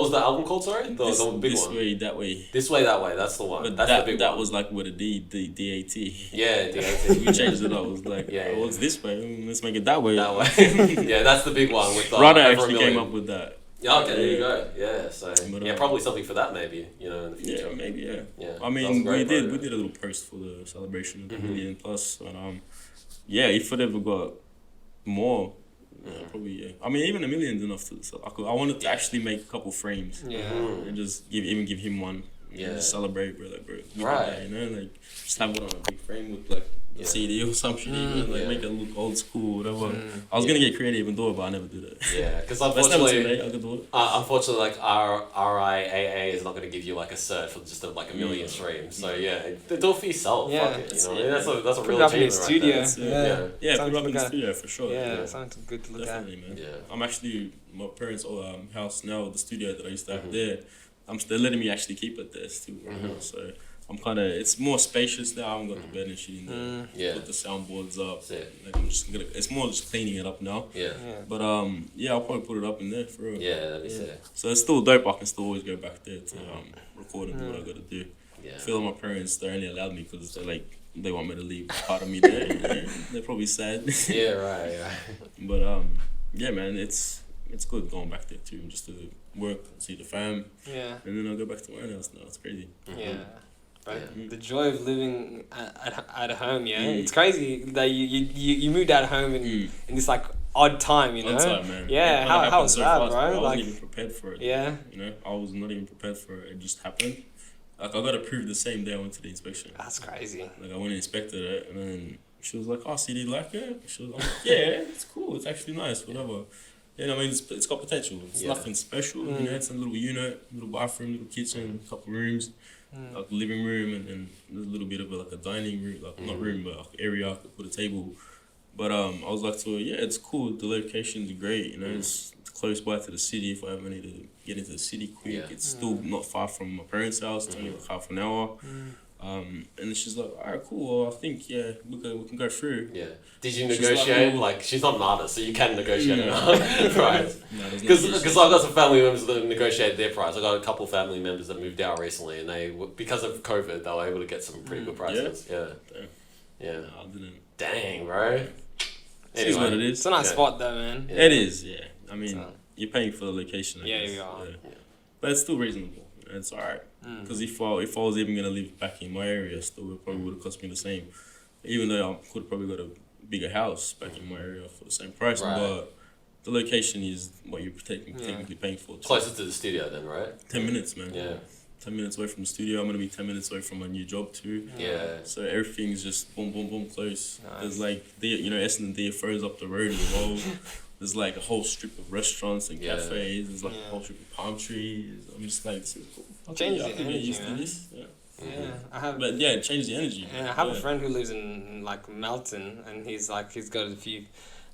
was the album called? Sorry, the big this one. Way, that way. This way, that way. That's the one. But that's that the big that one. was like with a D, the DAT. Yeah, We changed it up. It was like, well, it's this way. Let's make it that way. That way. Yeah, that's the big one with Ryder over actually a came million. up with that. Yeah, okay, there you go. Yeah, so But, probably something for that maybe, in the future. Yeah, maybe, yeah. Yeah, I mean, we did a little post for the celebration of the million plus, and if it ever got more, probably I mean, even $1 million's enough to. So I wanted to actually make a couple frames, and just give him one, and just celebrate, bro. Like, bro, Right. like just have one on a big frame with like a CD or some shit, even make it look old school, whatever. I was gonna get creative and do it, but I never did it. Yeah, because But it's never too unfortunately, late. I could do it. unfortunately, like RIAA is not going to give you like a cert for just like a million streams. So do it for yourself. Yeah. Fuck it, you know, what I mean? that's a Put real it up in your achievement right studio. there. Yeah, Something put it up to in the look at. studio for sure. Yeah, something good to look Definitely, man. Yeah. I'm actually my parents' house now, the studio that I used to have there. They're letting me actually keep it there still right now. So I'm kind of, it's more spacious now. I haven't got the bed and shit in there. Yeah. Put the soundboards up. That's it. Like I'm just gonna. It's more just cleaning it up now. Yeah. But I'll probably put it up in there for real. Yeah, that'd be sick. So it's still dope. I can still always go back there to record and do what I gotta do. Yeah. I feel like my parents, they only allowed me because they want me to leave part of me there. They're probably sad. Yeah, right, yeah. But yeah, man, it's good going back there too, just to work, see the fam, Yeah. and then I'll go back to my own house now. It's crazy. Yeah. But Yeah. the joy of living at home, it's crazy that you moved out of home in this like odd time, you know. Odd time, man. Yeah, It kinda how was happened so that, fast, bro? I Like, wasn't even prepared for it. yeah. You know, I was not even prepared for it. It just happened. Like I got approved the same day I went to the inspection. That's crazy. Like I went and inspected it, and then she was like, "Oh, CD, you like it?" She was like, "Yeah, it's cool. It's actually nice. Whatever." Yeah, I mean, it's got potential. It's nothing special. You know, it's a little unit, little bathroom, little kitchen, a couple rooms, like a living room, and then there's a little bit of like a dining room, like not room, but like area I could put a table. But I was like to her, yeah, it's cool. The location's great. You know, it's close by to the city. If I ever need to get into the city quick, it's still not far from my parents' house. It's only like half an hour. And she's like, all right, cool. Well, I think we can go through. Yeah. Did you She's negotiate? like, Like, she's not an artist, so you can negotiate it, right? No, there's no Because issue. I've got some family members that negotiated their price. I got a couple of family members that moved out recently, and because of COVID, they were able to get some pretty good prices. Yeah. Damn. Yeah. I didn't. Dang, bro. It is what it is. It's a nice spot though, man. Yeah. It is, yeah. I mean, So- you're paying for the location. I Yeah, guess. you are. Yeah. But it's still reasonable. It's alright. Because if I was even gonna live back in my area, still it probably would have cost me the same. Even though I could have probably got a bigger house back in my area for the same price, Right. but the location is what you're technically paying for. Too. Closer to the studio then, right? 10 minutes, man. Yeah. 10 minutes away from the studio. I'm gonna be 10 minutes away from my new job too. Yeah. So everything's just boom, boom, boom, close. Nice. There's like Essendon DFO's up the road as well. There's like a whole strip of restaurants and Yeah. cafes. There's like a whole strip of palm trees. I'm just like, this is cool. Changes I the can get energy, used to man. this. Yeah. Yeah, I have. But yeah, it changes the energy. And I have a friend who lives in like Melton, and he's got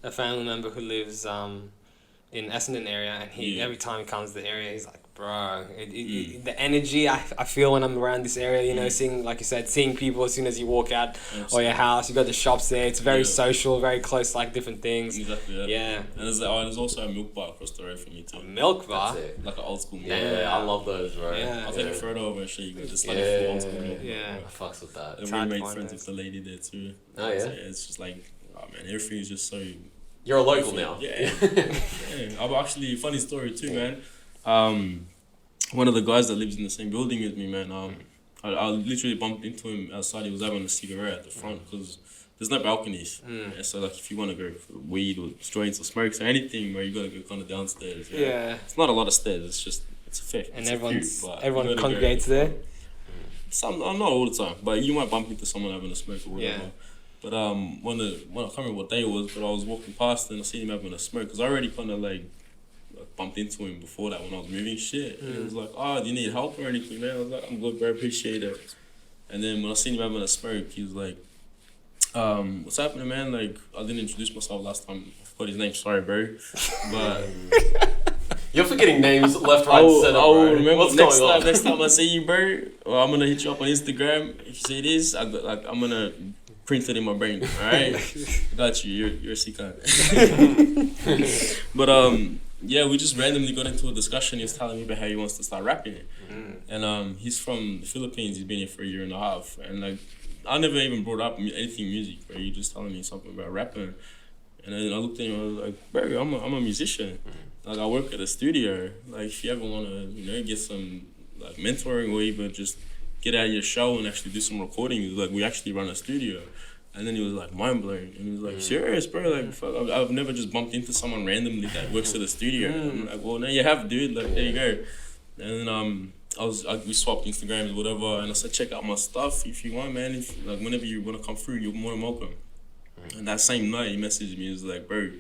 a family member who lives in Essendon area, and he every time he comes to the area, he's like, bro, the energy I feel when I'm around this area, you know, seeing, like you said, seeing people as soon as you walk out or your house, you got the shops there, it's very social, very close, like different things. Exactly. Yeah. And there's also a milk bar across the road from me too. Milk bar. That's it. Like an old school milk Yeah, bar. I love those, bro. Yeah. I'll take a photo of it and show you guys. Just like Yeah. a full old school milk bar. Yeah. I fucks with that. And hard we to made find friends those. with the lady there too. Oh, yeah? So, it's just like, oh man, everything's just so. You're a local now. Yeah. I'm actually, funny story too, man. One of the guys that lives in the same building with me, man. I literally bumped into him outside. He was having a cigarette at the front because there's no balconies. Yeah, so like if you want to go for weed or joints or smokes or anything, bro, you gotta go kind of downstairs. Yeah. It's not a lot of stairs. It's a fair. And it's a few, but everyone you gotta go. congregates there. Some, not all the time, but you might bump into someone having a smoke or whatever. Yeah. But when I can't remember what day it was, but I was walking past and I seen him having a smoke because I already kind of like bumped into him before that when I was moving shit. And he was like, "Oh, do you need help or anything, man?" I was like, "I'm good, bro, appreciate it." And then when I seen him having a smoke, he was like, "What's happening, man? Like, I didn't introduce myself last time forgot his name. Sorry, bro. But You're forgetting names left, right, I center, will bro. remember What's next going time. on? Next time I see you, bro, well, I'm gonna hit you up on Instagram. If you see this, I'm gonna print it in my brain. All right, got you. You're a sick guy. But yeah, we just randomly got into a discussion. He was telling me about how he wants to start rapping, and he's from the Philippines. He's been here for a year and a half, and like I never even brought up anything music. Bro, he just telling me something about rapping, and then I looked at him. I was like, bro, I'm a musician. Like I work at a studio. Like if you ever wanna, get some like mentoring or even just get out of your show and actually do some recording, like we actually run a studio. And then he was like mind blowing, and he was like, serious, bro? Like fuck, I've never just bumped into someone randomly that works at a studio. I'm like, well, now you have, dude. Like there you go. And then we swapped Instagrams or whatever, and I said, check out my stuff if you want, man. If like whenever you wanna come through, you're more than welcome. And that same night, he messaged me. He was like, bro,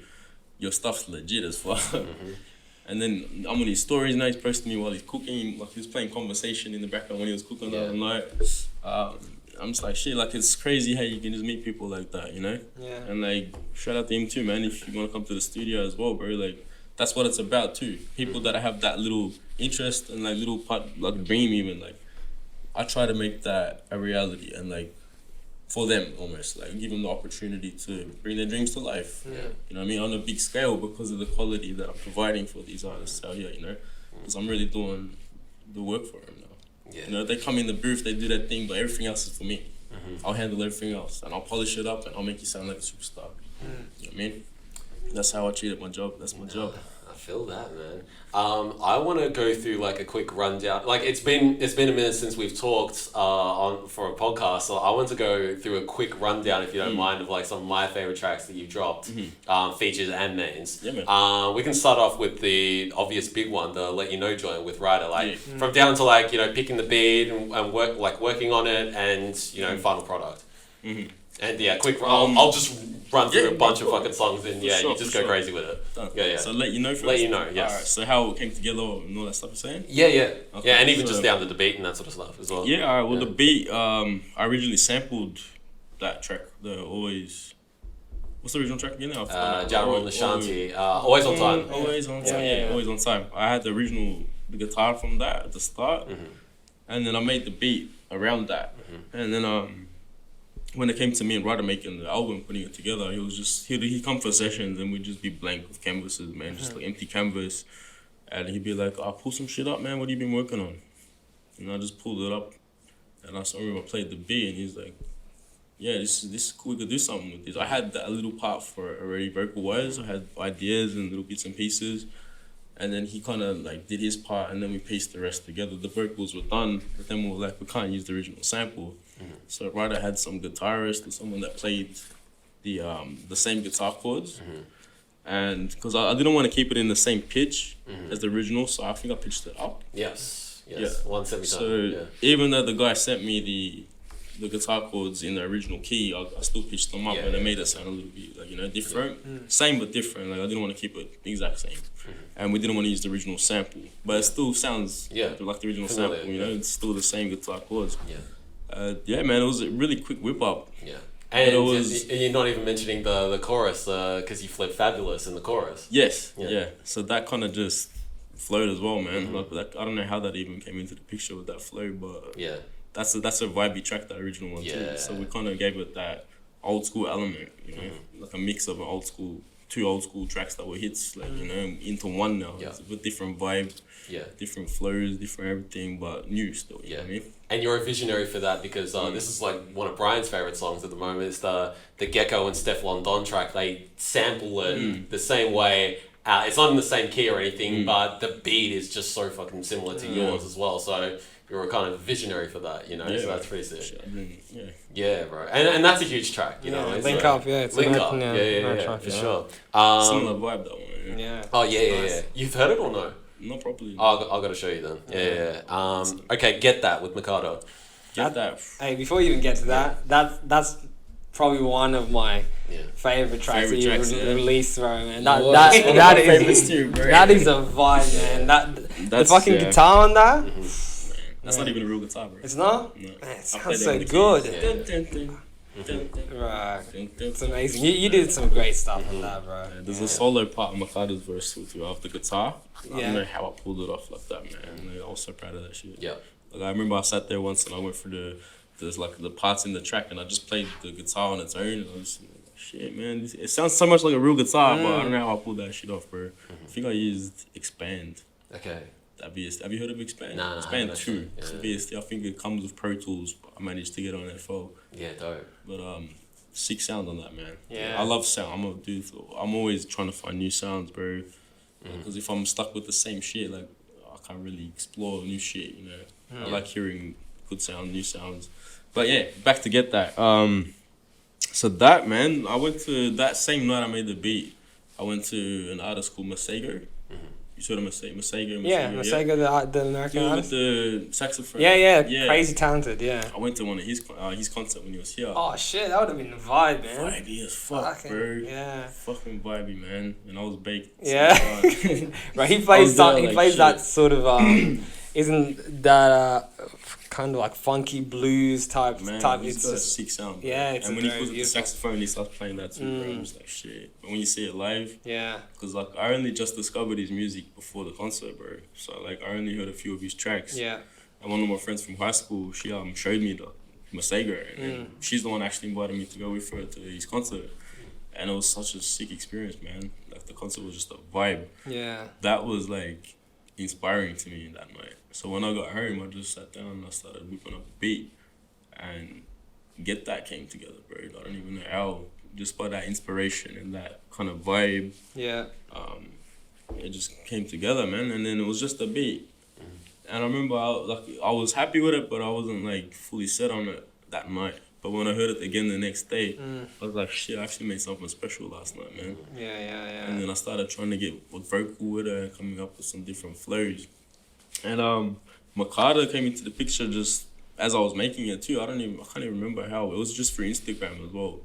your stuff's legit as fuck. And then I'm on his stories now. He's posting me while he's cooking. Like he was playing conversation in the background when he was cooking the other night. I'm just like, shit, like it's crazy how you can just meet people like that, Yeah. And like, shout out to him too, man. If you want to come to the studio as well, bro, like that's what it's about too. People that have that little interest and like little part, like dream even, like I try to make that a reality and like for them almost, like give them the opportunity to bring their dreams to life. Yeah. You know what I mean? On a big scale because of the quality that I'm providing for these artists out here, Because I'm really doing the work for them now. Yeah. They come in the booth, they do their thing, but everything else is for me. I'll handle everything else and I'll polish it up and I'll make you sound like a superstar. You know what I mean? That's how I treat my job. That's my job. I feel that, man. I want to go through like a quick rundown. Like it's been a minute since we've talked for a podcast, so I want to go through a quick rundown, if you don't mind, of like some of my favorite tracks that you've dropped, features and mains. Yeah, man. We can start off with the obvious big one, the Let You Know joint with Ryder. Like from down to like picking the beat and working on it, and final product. And yeah, quick. I'll just run through a bunch of fucking songs, and you just go crazy with it. Done. Yeah. So Let You Know first. Let You Know, yes. Alright, so how it came together and all that stuff you're saying? Yeah. Okay, Yeah, and even so- just down to the beat and that sort of stuff as well. Yeah, alright, well the beat, I originally sampled that track, the Always... What's the original track again? Jarrell and the Shanti, Always on Time. Always on Time, yeah, Always on Time. I had the guitar from that at the start, and then I made the beat around that. And then when it came to me and Ryder making the album, putting it together, he was just, he'd come for sessions and we'd just be blank with canvases, man, just like empty canvas. And he'd be like, pull some shit up, man, what have you been working on? And I just pulled it up and I saw him, I played the beat and he's like, yeah, this is cool, we could do something with this. I had that little part for it already vocal-wise, I had ideas and little bits and pieces. And then he kind of like did his part and then we pieced the rest together. The vocals were done, but then we were like, we can't use the original sample. So Ryder had some guitarist or someone that played the same guitar chords. And because I didn't want to keep it in the same pitch as the original, so I think I pitched it up. Yes. Yeah. 170 So even though the guy sent me the guitar chords in the original key, I still pitched them up and it made it sound a little bit like different. Same but different. Like I didn't want to keep it the exact same, and we didn't want to use the original sample, but it still sounds like the original sample. It's still the same guitar chords. Man, it was a really quick whip up. Yeah. And you're not even mentioning the chorus, because you flip fabulous in the chorus. Yes. Yeah. So that kind of just flowed as well, man. Like I don't know how that even came into the picture with that flow, but that's a vibey track, that original one too. So we kind of gave it that old school element, like a mix of two old school tracks that were hits, like into one now. It's a different vibe, different flows, different everything, but new still. You know what I mean? And you're a visionary for that because this is like one of Brian's favorite songs at the moment. It's the Gecko and Stefflon Don track. They sample it the same way. It's not in the same key or anything, but the beat is just so fucking similar to yours as well. So you're a kind of visionary for that, so that's pretty sick. Yeah, bro. And that's a huge track, Link Up, it's Link Up, track, for sure. Similar vibe, that one. Yeah. Oh, yeah. You've heard it or no? Not properly. Oh, I've got to show you then. Yeah. Okay, Get That with Mikado. Get that. Hey, before you even get to that, that's probably one of my favorite tracks that you've released, bro, man. That is too, bro. That is a vibe, man. The fucking guitar on that. That's not even a real guitar, bro. It's not? No. Man, it sounds so good. Right. It's amazing. You did some great stuff on that, bro. Yeah, there's a solo part of Makada's verse too off the guitar. I don't know how I pulled it off like that, man. Like, I was so proud of that shit. Yeah. Like, I remember I sat there once and I went through there's like the parts in the track and I just played the guitar on its own. And I was like, shit, man, it sounds so much like a real guitar, but I don't know how I pulled that shit off, bro. I think I used Expand. Okay. That VST. Have you heard of Expand? Nah, Expand 2. Yeah. It's a VST. I think it comes with Pro Tools, but I managed to get on FL. Yeah, dope. But sick sound on that, man. Yeah. I love sound. I'm a dude. I'm always trying to find new sounds, bro. Because if I'm stuck with the same shit, like I can't really explore new shit. You know, I like hearing good sound, new sounds. But yeah, back to get that. So that, man, I went to that same night I made the beat. I went to an artist called Masego. You saw the Masego? Yeah, Masego, the American artist. With the saxophone. Yeah, crazy talented, yeah. I went to one of his concert when he was here. Oh shit, that would have been the vibe, man. Vibey as fuck, bro. Yeah. Fucking vibey, man. And I was baked. Yeah. Right, he plays that sort of isn't that kind of like funky blues type. It's got a sick sound. Bro. Yeah, it's and when he puts the saxophone, he starts playing that too. Bro. I'm just like shit. But when you see it live, because like I only just discovered his music before the concert, bro. So like I only heard a few of his tracks. Yeah. And one of my friends from high school, she showed me the Masego, and she's the one actually invited me to go with her to his concert. And it was such a sick experience, man. Like the concert was just a vibe. Yeah. That was like inspiring to me that night. So when I got home, I just sat down and I started whipping up a beat, and Get That came together, bro. I don't even know how. Just by that inspiration and that kind of vibe. Yeah. It just came together, man. And then it was just a beat. And I remember I was happy with it, but I wasn't like fully set on it that night. But when I heard it again the next day, I was like, shit, I actually made something special last night, man. Yeah. And then I started trying to get vocal with it and coming up with some different flows. And Makada came into the picture just as I was making it too. I can't even remember how. It was just for Instagram as well.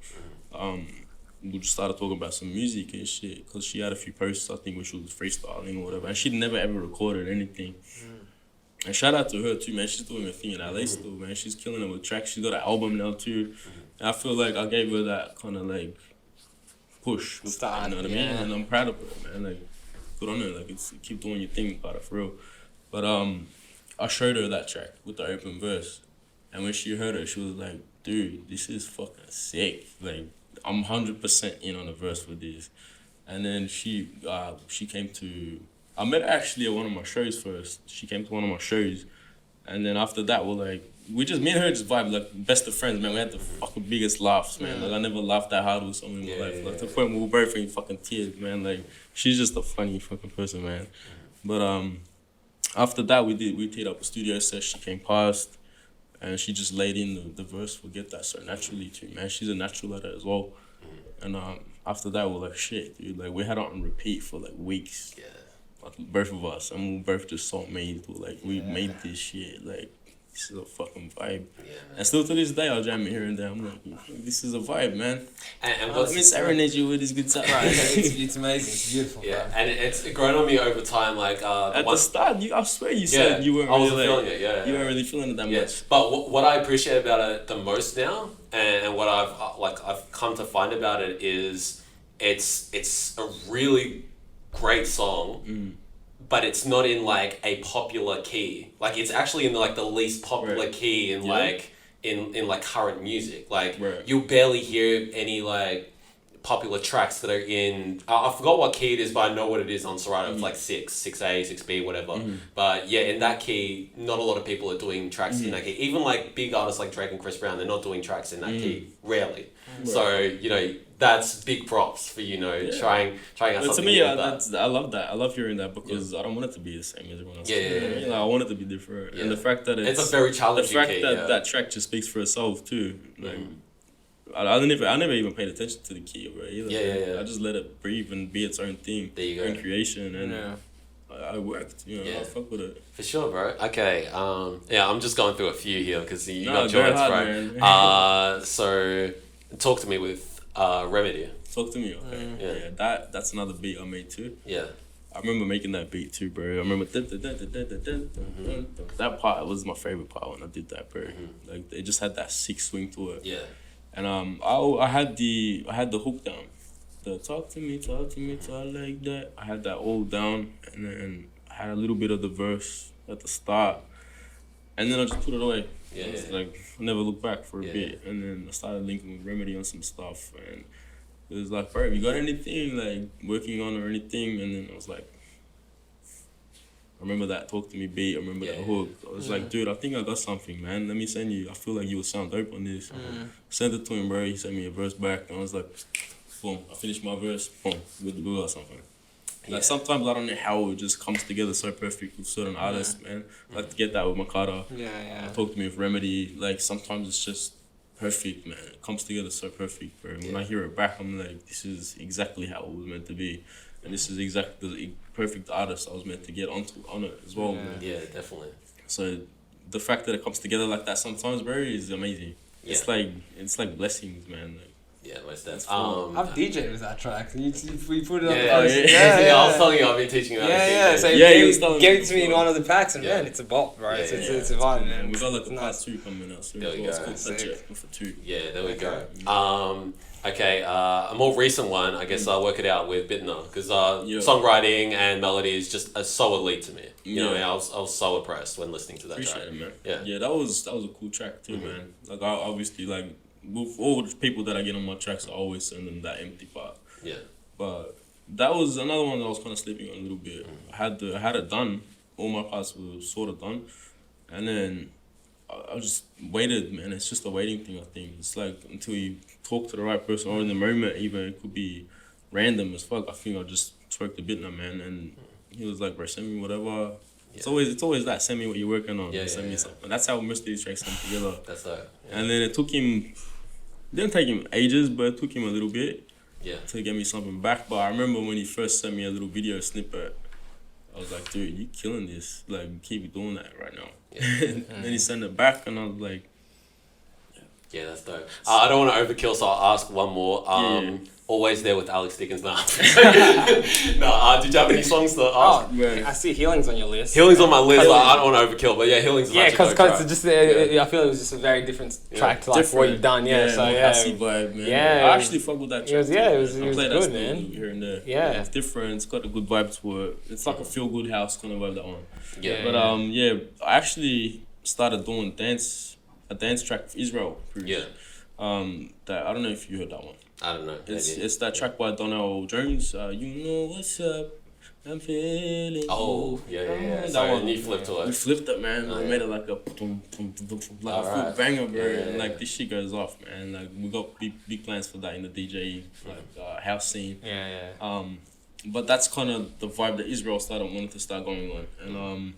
We just started talking about some music and shit, because she had a few posts, I think, which was freestyling or whatever. And she'd never ever recorded anything. And shout out to her too, man. She's doing a thing in LA still, man. She's killing it with tracks. She's got an album now too. And I feel like I gave her that kind of like push. You know what I mean? And I'm proud of her, man. Like, good on her. Like, keep doing your thing about it, for real. But I showed her that track with the open verse. And when she heard it, she was like, dude, this is fucking sick. Like, I'm 100% in on the verse with this. And then she came to... I met her actually at one of my shows first. She came to one of my shows. And then after that, me and her just vibe, like, best of friends, man. We had the fucking biggest laughs, man. Like, I never laughed that hard with someone in my life. Like, to the point where we were both in fucking tears, man. Like, she's just a funny fucking person, man. But after that, we teed up a studio session. She came past, and she just laid in the verse for Get That so naturally too, man. She's a natural at it as well. And after that, we're like, shit, dude. Like, we had it on repeat for like weeks. Yeah. Like, both of us, and we both just so made. Like, we made this shit. Like, this is a fucking vibe. Yeah, and still to this day, I'll jam it here and there. I'm like, this is a vibe, man. And let me serenade you with this guitar. Right, it's amazing. It's beautiful. Yeah, bro. And it's grown on me over time. Like at the start, I swear you said you weren't really feeling it. Yeah, you weren't really feeling it that much. But what I appreciate about it the most now, and what I've come to find about it is, it's a really great song. But it's not in like a popular key. Like, it's actually in like the least popular key in like in like current music. Like, you'll barely hear any like popular tracks that are in. I forgot what key it is, but I know what it is on Serato. It's like 6A, 6B, whatever. But yeah, in that key, not a lot of people are doing tracks in that key. Even like big artists like Drake and Chris Brown, they're not doing tracks in that key. Rarely. So, you know, that's big props for, you know, trying out something. To me, I love that. I love hearing that, because I don't want it to be the same as everyone else. Like, I want it to be different. And the fact that it's a very challenging the fact that that track just speaks for itself too. Like, I never even paid attention to the key of it either. I just let it breathe and be its own thing. There you go. Own creation, and I worked. You know, I fuck with it. For sure, bro. Okay. I'm just going through a few here because you got joints, right? So talk to me with Remedy. Talk to me, okay. That's another beat I made too. Yeah. I remember making that beat too, bro. I remember that part was my favorite part when I did that, bro. Like, it just had that sick swing to it. Yeah. And I had the hook down. The talk to me, talk like that. I had that all down, and then I had a little bit of the verse at the start, and then I just put it away. Yeah. It's like I never looked back for a bit, and then I started linking with Remedy on some stuff, and it was like, bro, you got anything like working on or anything? And then I was like, I remember that Talk to Me beat. I remember that hook. I was like, dude, I think I got something, man. Let me send you. I feel like you will sound dope on this. Sent it to him, bro. He sent me a verse back, and I was like, boom. I finished my verse. Boom. We got something. Like sometimes I don't know how it just comes together so perfect with certain artists, man. I like to get that with Makata. Talk to Me with Remedy. Like sometimes it's just perfect, man. It comes together so perfect, bro. When I hear it back, I'm like, this is exactly how it was meant to be. And this is exactly the perfect artist I was meant to get on it as well, man. Yeah, definitely. So the fact that it comes together like that sometimes, bro, is amazing. Yeah. It's like blessings, man. Like, yeah, most that's I've DJed with that track. We put it on the I was telling you, I've been teaching you how to DJ. So you gave it to me in one of the packs, and man, it's a bop, bro. It's a vibe, man. And we got like a part 2 coming out soon. There we go. It's called Touch It for 2. Yeah, there we go. Okay, a more recent one, I guess I'll work it out with Bitner, because songwriting and melody is just so elite to me. You know, I was so impressed when listening to that track. Appreciate it, man. Yeah, that was a cool track too, man. Like I obviously like with all the people that I get on my tracks, I always send them that empty part. Yeah. But that was another one that I was kind of sleeping on a little bit. I had it done. All my parts were sort of done, and then I just waited, man. It's just a waiting thing, I think. It's like until you talk to the right person, or in the moment, even it could be random as fuck. I think I just twerked a bit now, man, and he was like, bro, send me whatever. It's always that, send me what you're working on. Send me something. And that's how most of these tracks come together. That's that. And then it didn't take him ages, but it took him a little bit to get me something back. But I remember when he first sent me a little video snippet, I was like, dude, you killing this. Like, keep doing that right now. And then he sent it back, and I was like, yeah, that's dope. I don't want to overkill, so I'll ask one more. Always There with Alex Dickens. Nah. No, did you have any songs to ask? I see Healing's on your list. Healing's on my list. I don't want to overkill, but Healing's because just I feel it was just a very different track to like what you've done. Hassy vibe, man. I actually fuck with that track. It was good, man. Here and there. Yeah, it's different. It's got a good vibe to it. It's like a feel good house kind of vibe, that one. But I actually started doing a dance track with Israel. That I don't know if you heard that one. I don't know. It's that track by Donnell Jones. You know what's up? I'm feeling. Oh, yeah. That one. And you flipped to it. We flipped it, man. We made it like a full banger, bro. And like this shit goes off, man. Like we got big plans for that in the DJ house scene. But that's kind of the vibe that Israel wanted to start going on, and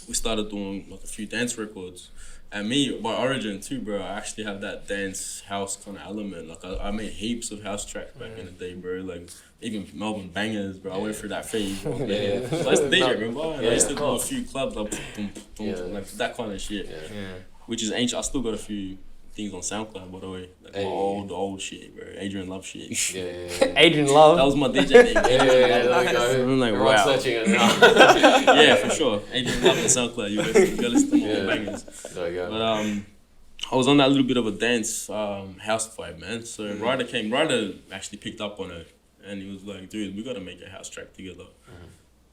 we started doing like a few dance records. And me, by origin too, bro, I actually have that dance house kind of element. Like I made heaps of house tracks back in the day, bro. Like even Melbourne bangers, bro. I went through that phase. So I used to DJ, remember? And I used to do a few clubs, like like that kind of shit. Which is ancient. I still got a few things on SoundCloud, by the way. Like my old shit, bro. Adrian Love shit. Adrian Love. That was my DJ name. There we go. I'm like, wow. Searching it now. Yeah, for sure. Adrian Love on SoundCloud. You gotta listen to more bangers. There you go. But I was on that little bit of a dance house vibe, man. So Ryder actually picked up on it, and he was like, dude, we gotta make a house track together.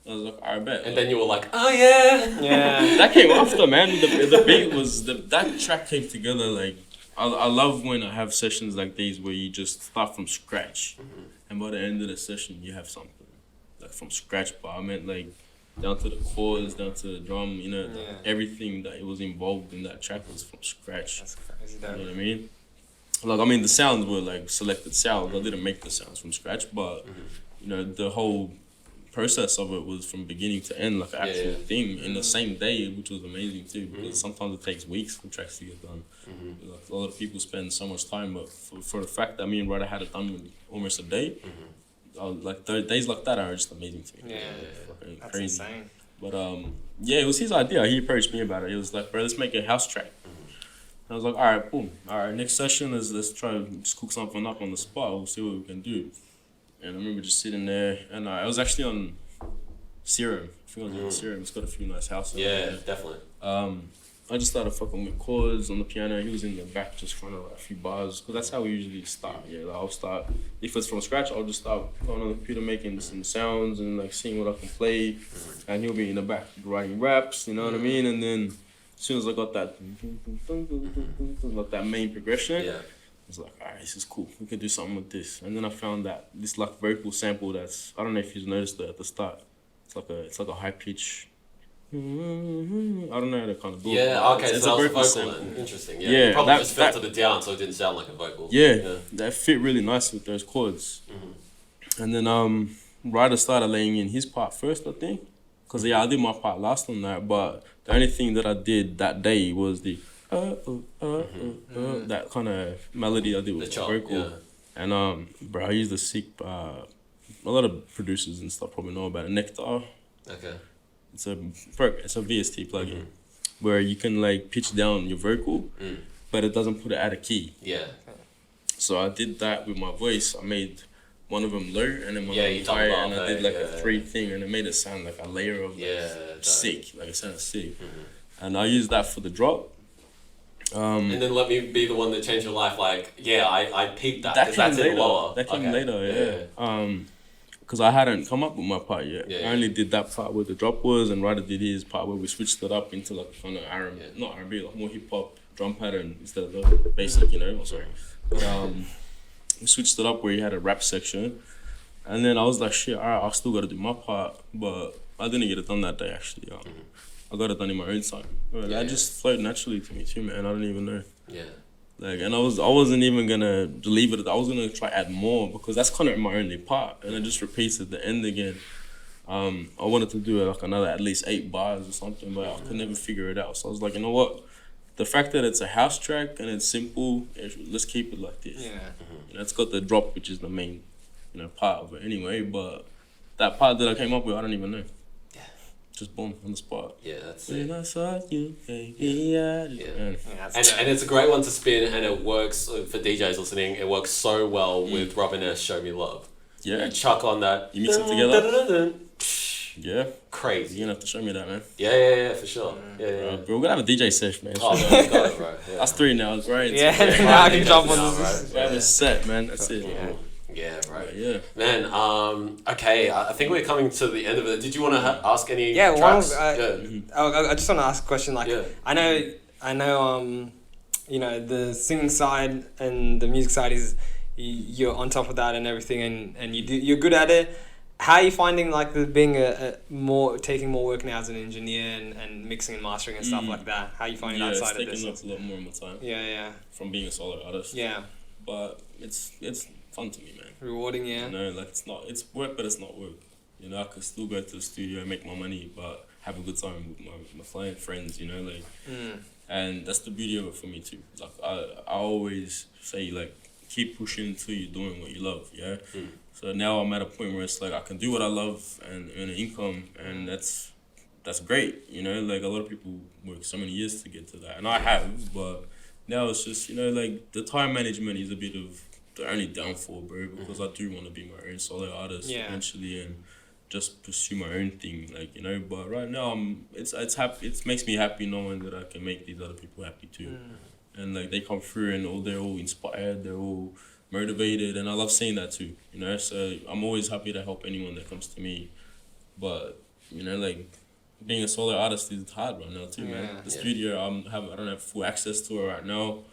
I was like, I bet. And then you were like, oh yeah. That came after, man. The beat was that track came together like. I love when I have sessions like these where you just start from scratch, and by the end of the session you have something like from scratch. But I meant like down to the chords, down to the drum, everything that it was involved in that track was from scratch. That's crazy, you know what I mean? Like I mean the sounds were like selected sounds. I didn't make the sounds from scratch, but the whole process of it was from beginning to end, like an actual thing in the same day, which was amazing too. Because sometimes it takes weeks for tracks to get done. Like, a lot of people spend so much time, but for the fact that me and Ryder had it done in almost a day, like days like that are just amazing to me. That's crazy. Insane. But it was his idea. He approached me about it. He was like, bro, let's make a house track. I was like, all right, boom. All right, next session let's try to just cook something up on the spot. We'll see what we can do. And I remember just sitting there, and I was actually on Serum. I think I was on Serum. It's got a few nice houses. Yeah, definitely. I I just started fucking with chords on the piano. He was in the back just trying to write a few bars, because that's how we usually start. Yeah, like I'll start, if it's from scratch, I'll just start going on the computer making some sounds and like seeing what I can play, and he'll be in the back writing raps, you know what I mean? And then as soon as I got that like that main progression, I was like, alright, this is cool, we can do something with this. And then I found that this like vocal sample that's, I don't know if you've noticed it at the start, it's like a high pitch. I don't know how to kind of do it. Yeah, okay, it's so a that was a vocal vocal then. sample. Interesting, yeah. Yeah, You probably that- just filtered it down so it didn't sound like a vocal. Yeah, that fit really nice with those chords. And then Ryder started laying in his part first, I think. Because I did my part last on that, but the only thing that I did that day was the that kind of melody I did with the vocal. Yeah. And bro, I used a sick, a lot of producers and stuff probably know about it. Nectar. Okay. It's a VST plugin where you can like pitch down your vocal, but it doesn't put it out of key. Yeah. So I did that with my voice. I made one of them low and then one Yeah, of you them high, talked and about I did that, like a 3 thing, and it made it sound like a layer of sick. Like it sounded sick. And I used that for the drop. And then let me be the one that changed your life. Like, yeah, I peaked that That because came that's later. in lower. That came Okay. later, yeah. Because I hadn't come up with my part yet. Yeah, I only did that part where the drop was, and Ryder did his part where we switched it up into like kind of R&B, not R&B, like more hip hop drum pattern instead of the basic, you know. Sorry, but we switched it up where he had a rap section, and then I was like, shit, alright, I still got to do my part, but I didn't get it done that day actually. I got it done in my own time. That just flowed naturally to me too, man. I don't even know. Yeah. Like, and I wasn't even gonna leave it. I was gonna try add more because that's kind of my only part, and it just repeats at the end again. I wanted to do like another at least 8 bars or something, but I could never figure it out. So I was like, you know what? The fact that it's a house track and it's simple, let's keep it like this. Yeah. You know, it's got the drop, which is the main, part of it anyway. But that part that I came up with, I don't even know. Just boom, on the spot. Yeah, that's When it. I saw you, baby, yeah. And it's a great one to spin, and it works for DJs listening. It works so well with Robin S. Show Me Love. Yeah. You chuck on that. You mix it together? Yeah. Crazy. You're gonna have to show me that, man. Yeah, for sure. Yeah. Bro, we're gonna have a DJ session, man. Oh, no, you got it, bro. Yeah. That's 3 now, it's right. Yeah, now I can jump on Now, this. right? It's set, man. That's it. Yeah, right. Yeah. Man, okay, I think we're coming to the end of it. Did you want to ask any Yeah, tracks? I just want to ask a question. Like, Yeah. I know, the singing side and the music side is you're on top of that and everything, and you're good at it. How are you finding like being taking more work now as an engineer and mixing and mastering and stuff like that? How are you finding that side of it's taking this? up a lot more of my time. Yeah. From being a solo artist. Yeah. But it's fun to me, man. Rewarding, yeah. Like it's work, but it's not work. I could still go to the studio and make my money, but have a good time with my friends. And that's the beauty of it for me too. Like I always say, like, keep pushing until you're doing what you love. Yeah. So now I'm at a point where it's like I can do what I love and earn an income, and that's great. Like a lot of people work so many years to get to that, and I have, but now it's just like the time management is a bit of the only downfall, bro, because I do want to be my own solo artist eventually and just pursue my own thing, like, but right now it's happy. It makes me happy knowing that I can make these other people happy too. And like they come through and they're all inspired, they're all motivated, and I love seeing that too, so I'm always happy to help anyone that comes to me. But like being a solo artist is hard right now too, man. The studio I don't have full access to it right now.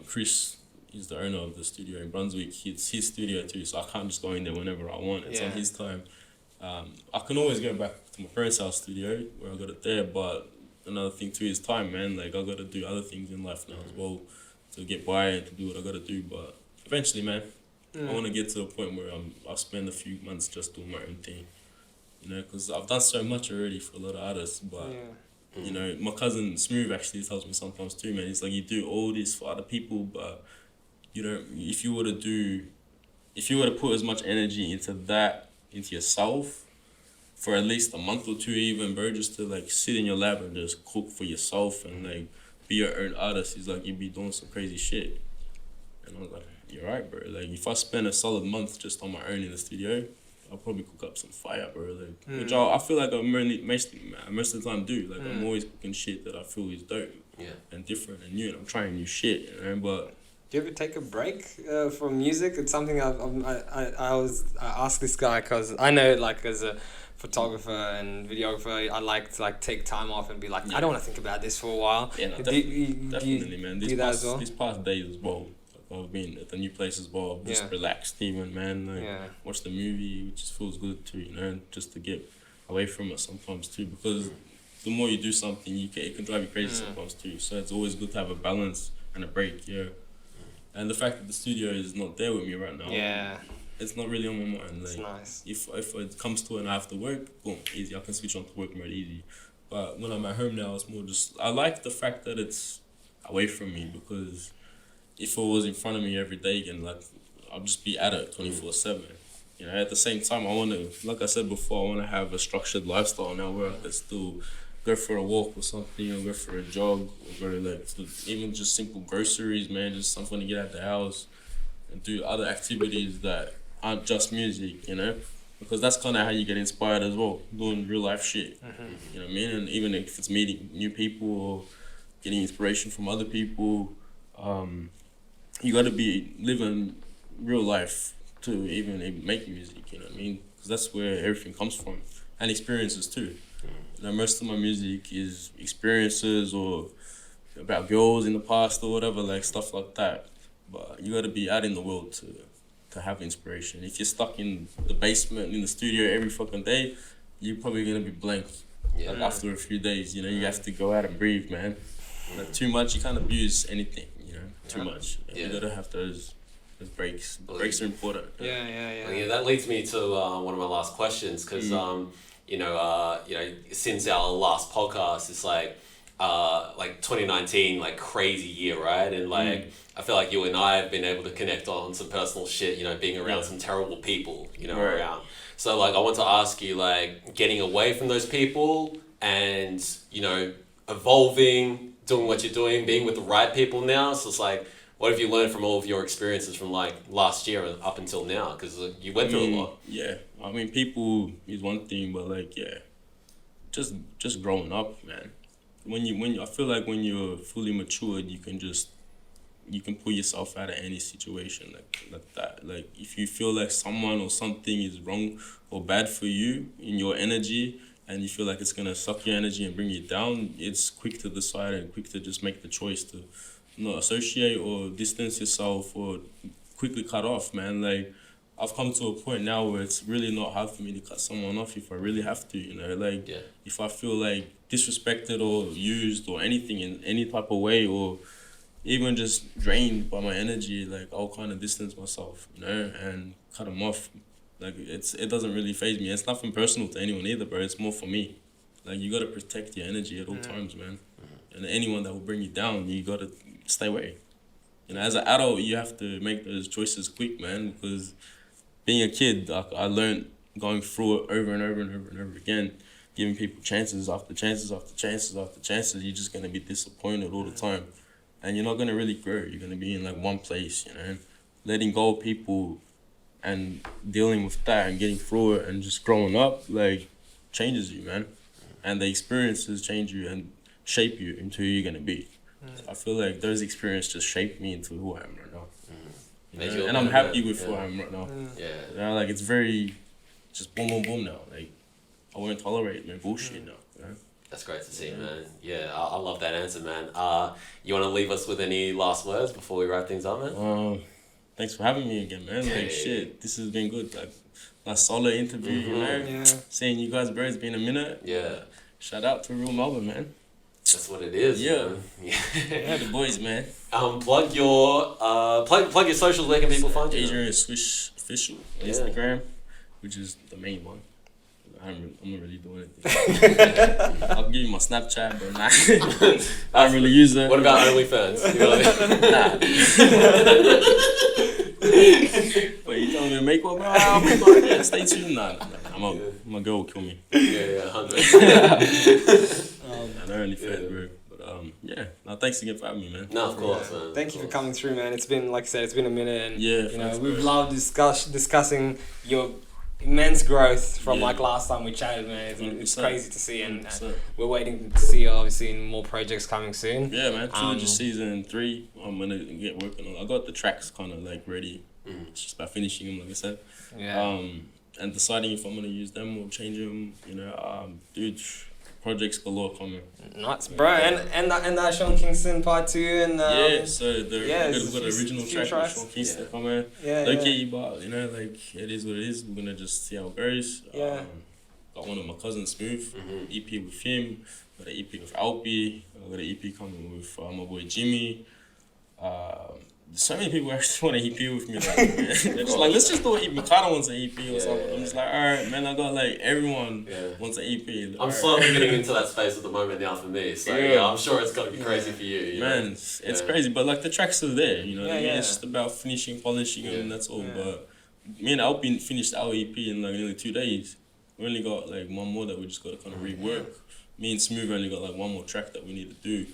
Chris, he's the owner of the studio in Brunswick. It's his studio too, so I can't just go in there whenever I want. It's on his time. I can always go back to my parents' house studio where I got it there, but another thing too is time, man. Like I got to do other things in life now as well to get by and to do what I got to do. But eventually, man, I want to get to a point where I'll spend a few months just doing my own thing. Because I've done so much already for a lot of artists, but my cousin Smooth actually tells me sometimes too, man. It's like you do all this for other people, but you don't. If you were to put as much energy into yourself for at least a month or 2 even, bro, just to like sit in your lab and just cook for yourself and like be your own artist, it's like you'd be doing some crazy shit. And I was like, you're right, bro. Like if I spend a solid month just on my own in the studio, I'll probably cook up some fire, bro. Like, which I feel like I most of the time do. Like, I'm always cooking shit that I feel is dope. Yeah. And different and new, and I'm trying new shit, you know. But do you ever take a break from music? It's something I always ask this guy because I know, like, as a photographer and videographer, I like to like take time off and be like, I don't want to think about this for a while. Yeah, no, definitely, man. These past days as well. Like, I've been at the new place as well. Just relaxed, even, man. Like, watch the movie, which just feels good too, you know. Just to get away from it sometimes too, because the more you do something, it can drive you crazy sometimes too. So it's always good to have a balance and a break, yeah. And the fact that the studio is not there with me right now, it's not really on my mind. Like, it's nice. If it comes to it and I have to work, boom, easy. I can switch on to work mode easy. But when I'm at home now, it's more just, I like the fact that it's away from me, because if it was in front of me every day again, like, I'll just be at it 24/7. You know, at the same time, I want to, like I said before, I want to have a structured lifestyle now where I can still go for a walk or something, or go for a jog, or go to even just simple groceries, man, just something to get out the house and do other activities that aren't just music, you know, because that's kind of how you get inspired as well, doing real life shit, you know what I mean? And even if it's meeting new people or getting inspiration from other people, you got to be living real life to even make music, you know what I mean? Because that's where everything comes from, and experiences too. You know, most of my music is experiences or about girls in the past or whatever, like stuff like that. But you got to be out in the world to have inspiration. If you're stuck in the basement in the studio every fucking day, you're probably gonna be blank. Like after a few days, you know, you have to go out and breathe, man. Like, too much, you can't abuse anything, you know. Too much. You gotta have those breaks. Breaks are important. Yeah, that leads me to one of my last questions, because you know, since our last podcast, it's like 2019, like, crazy year, right? And like, I feel like you and I have been able to connect on some personal shit, you know, being around some terrible people, you know, around. So like, I want to ask you, like, getting away from those people and, you know, evolving, doing what you're doing, being with the right people now. So it's like, what have you learned from all of your experiences from like last year and up until now? Because you went through a lot. Yeah, I mean, people is one thing, but like, just growing up, man. When I feel like when you're fully matured, you can pull yourself out of any situation like that. Like, if you feel like someone or something is wrong or bad for you in your energy, and you feel like it's gonna suck your energy and bring you down, it's quick to decide and quick to just make the choice to not associate or distance yourself or quickly cut off, man. Like, I've come to a point now where it's really not hard for me to cut someone off if I really have to, you know. Like, if I feel like disrespected or used or anything in any type of way, or even just drained by my energy, like, I'll kind of distance myself, you know, and cut them off. Like, it doesn't really faze me. It's nothing personal to anyone either, bro. It's more for me. Like, you gotta protect your energy at all times, man. And anyone that will bring you down, you gotta stay away. You know, as an adult, you have to make those choices quick, man, because being a kid, I learned going through it over and over and over and over again, giving people chances after chances after chances after chances. You're just gonna be disappointed all the time, and you're not gonna really grow. You're gonna be in like one place, you know. Letting go of people and dealing with that and getting through it and just growing up, like, changes you, man. And the experiences change you and shape you into who you're gonna be. I feel like those experiences just shape me into who I am right now. You know? And I'm happy with who I am right now. You know, like, it's very just boom, boom, boom now. Like, I won't tolerate no bullshit now. You know? That's great to see, man. Yeah, I love that answer, man. You want to leave us with any last words before we wrap things up, man? Thanks for having me again, man. Like, shit, this has been good. Like, a solid interview, you know? Seeing you guys, bro, it's been a minute. Yeah. Shout out to Real Melbourne, man. That's what it is. Yeah. Man. Yeah, the boys, man. Plug your plug your socials. Where can people find you? Adrian Swish official on Instagram, which is the main one. I'm not really doing anything. I'll give you my Snapchat, but nah. I don't really use it. What about OnlyFans? You know what I mean? Nah. Wait, you telling me to make one, bro? I'll make one. Yeah, stay tuned. Nah. My girl will kill me. Yeah, 100. Not OnlyFans, bro. But no, thanks again for having me, man. No, of course, man. Thank you for coming through, man. It's been, like I said, it's been a minute, and yeah, you know, we've loved discussing your immense growth from like last time we chatted, man. It's crazy to see, and we're waiting to see obviously more projects coming soon. Yeah, man. Trilogy Season 3. I'm gonna get working on. I got the tracks kind of like ready. It's just about finishing them, like I said. Yeah. And deciding if I'm gonna use them or change them. You know, dude, projects galore coming. Nice, bro. And that Sean Kingston part 2 and so we've got the original track with Sean Kingston coming. But you know, like it is what it is. We're gonna just see how it goes. Got one of my cousins, Smooth, EP with him. Got an EP with Alpi. I got an EP coming with my boy Jimmy. So many people actually want an EP with me. Like, they're just like, let's just do an EP. Mikado wants an EP or something. I'm just like, alright, man, I got like everyone wants an EP. Like, I'm slowly getting into that space at the moment now for me. So I'm sure it's got to be crazy for you. You man, know? it's crazy, but like the tracks are there. You know what I mean? It's just about finishing, polishing, and that's all. But me and Alpine finished our EP in like nearly 2 days. We only got like one more that we just got to kind of rework. Me and Smooth only got like one more track that we need to do.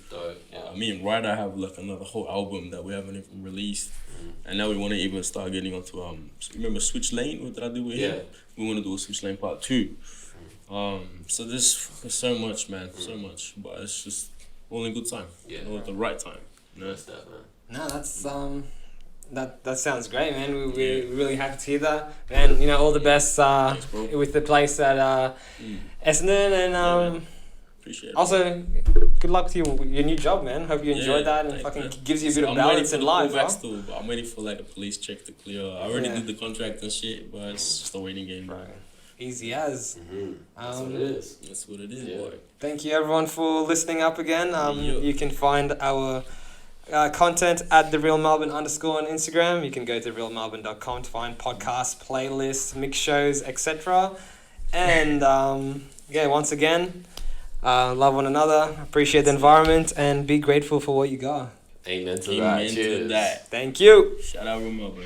Me and Ryder have like another whole album that we haven't even released. And now we want to even start getting onto remember Switch Lane? What did I do with him? We want to do a Switch Lane part 2. So there's so much, man, so much. But it's just all in good time. All at the right time. You know? That's that, man. No, that's that sounds great, man. We're really happy to hear that. And you know, all the best Thanks, with the place at Essendon, and appreciate it. also good luck to your new job, man. Hope you enjoyed that and fucking gives you a bit of balance in life. Still, but I'm waiting for like a police check to clear. I already did the contract and shit, but it's just a waiting game. Right. Easy as. That's what it is. That's what it is, boy. Thank you everyone for listening up again. You can find our content at @TheRealMelbourne_ on Instagram. You can go to realmelbourne.com to find podcasts, playlists, mix shows, etc. And once again, love one another, appreciate the environment, and be grateful for what you got. Amen to that. Cheers. Thank you. Shout out Real Melbourne.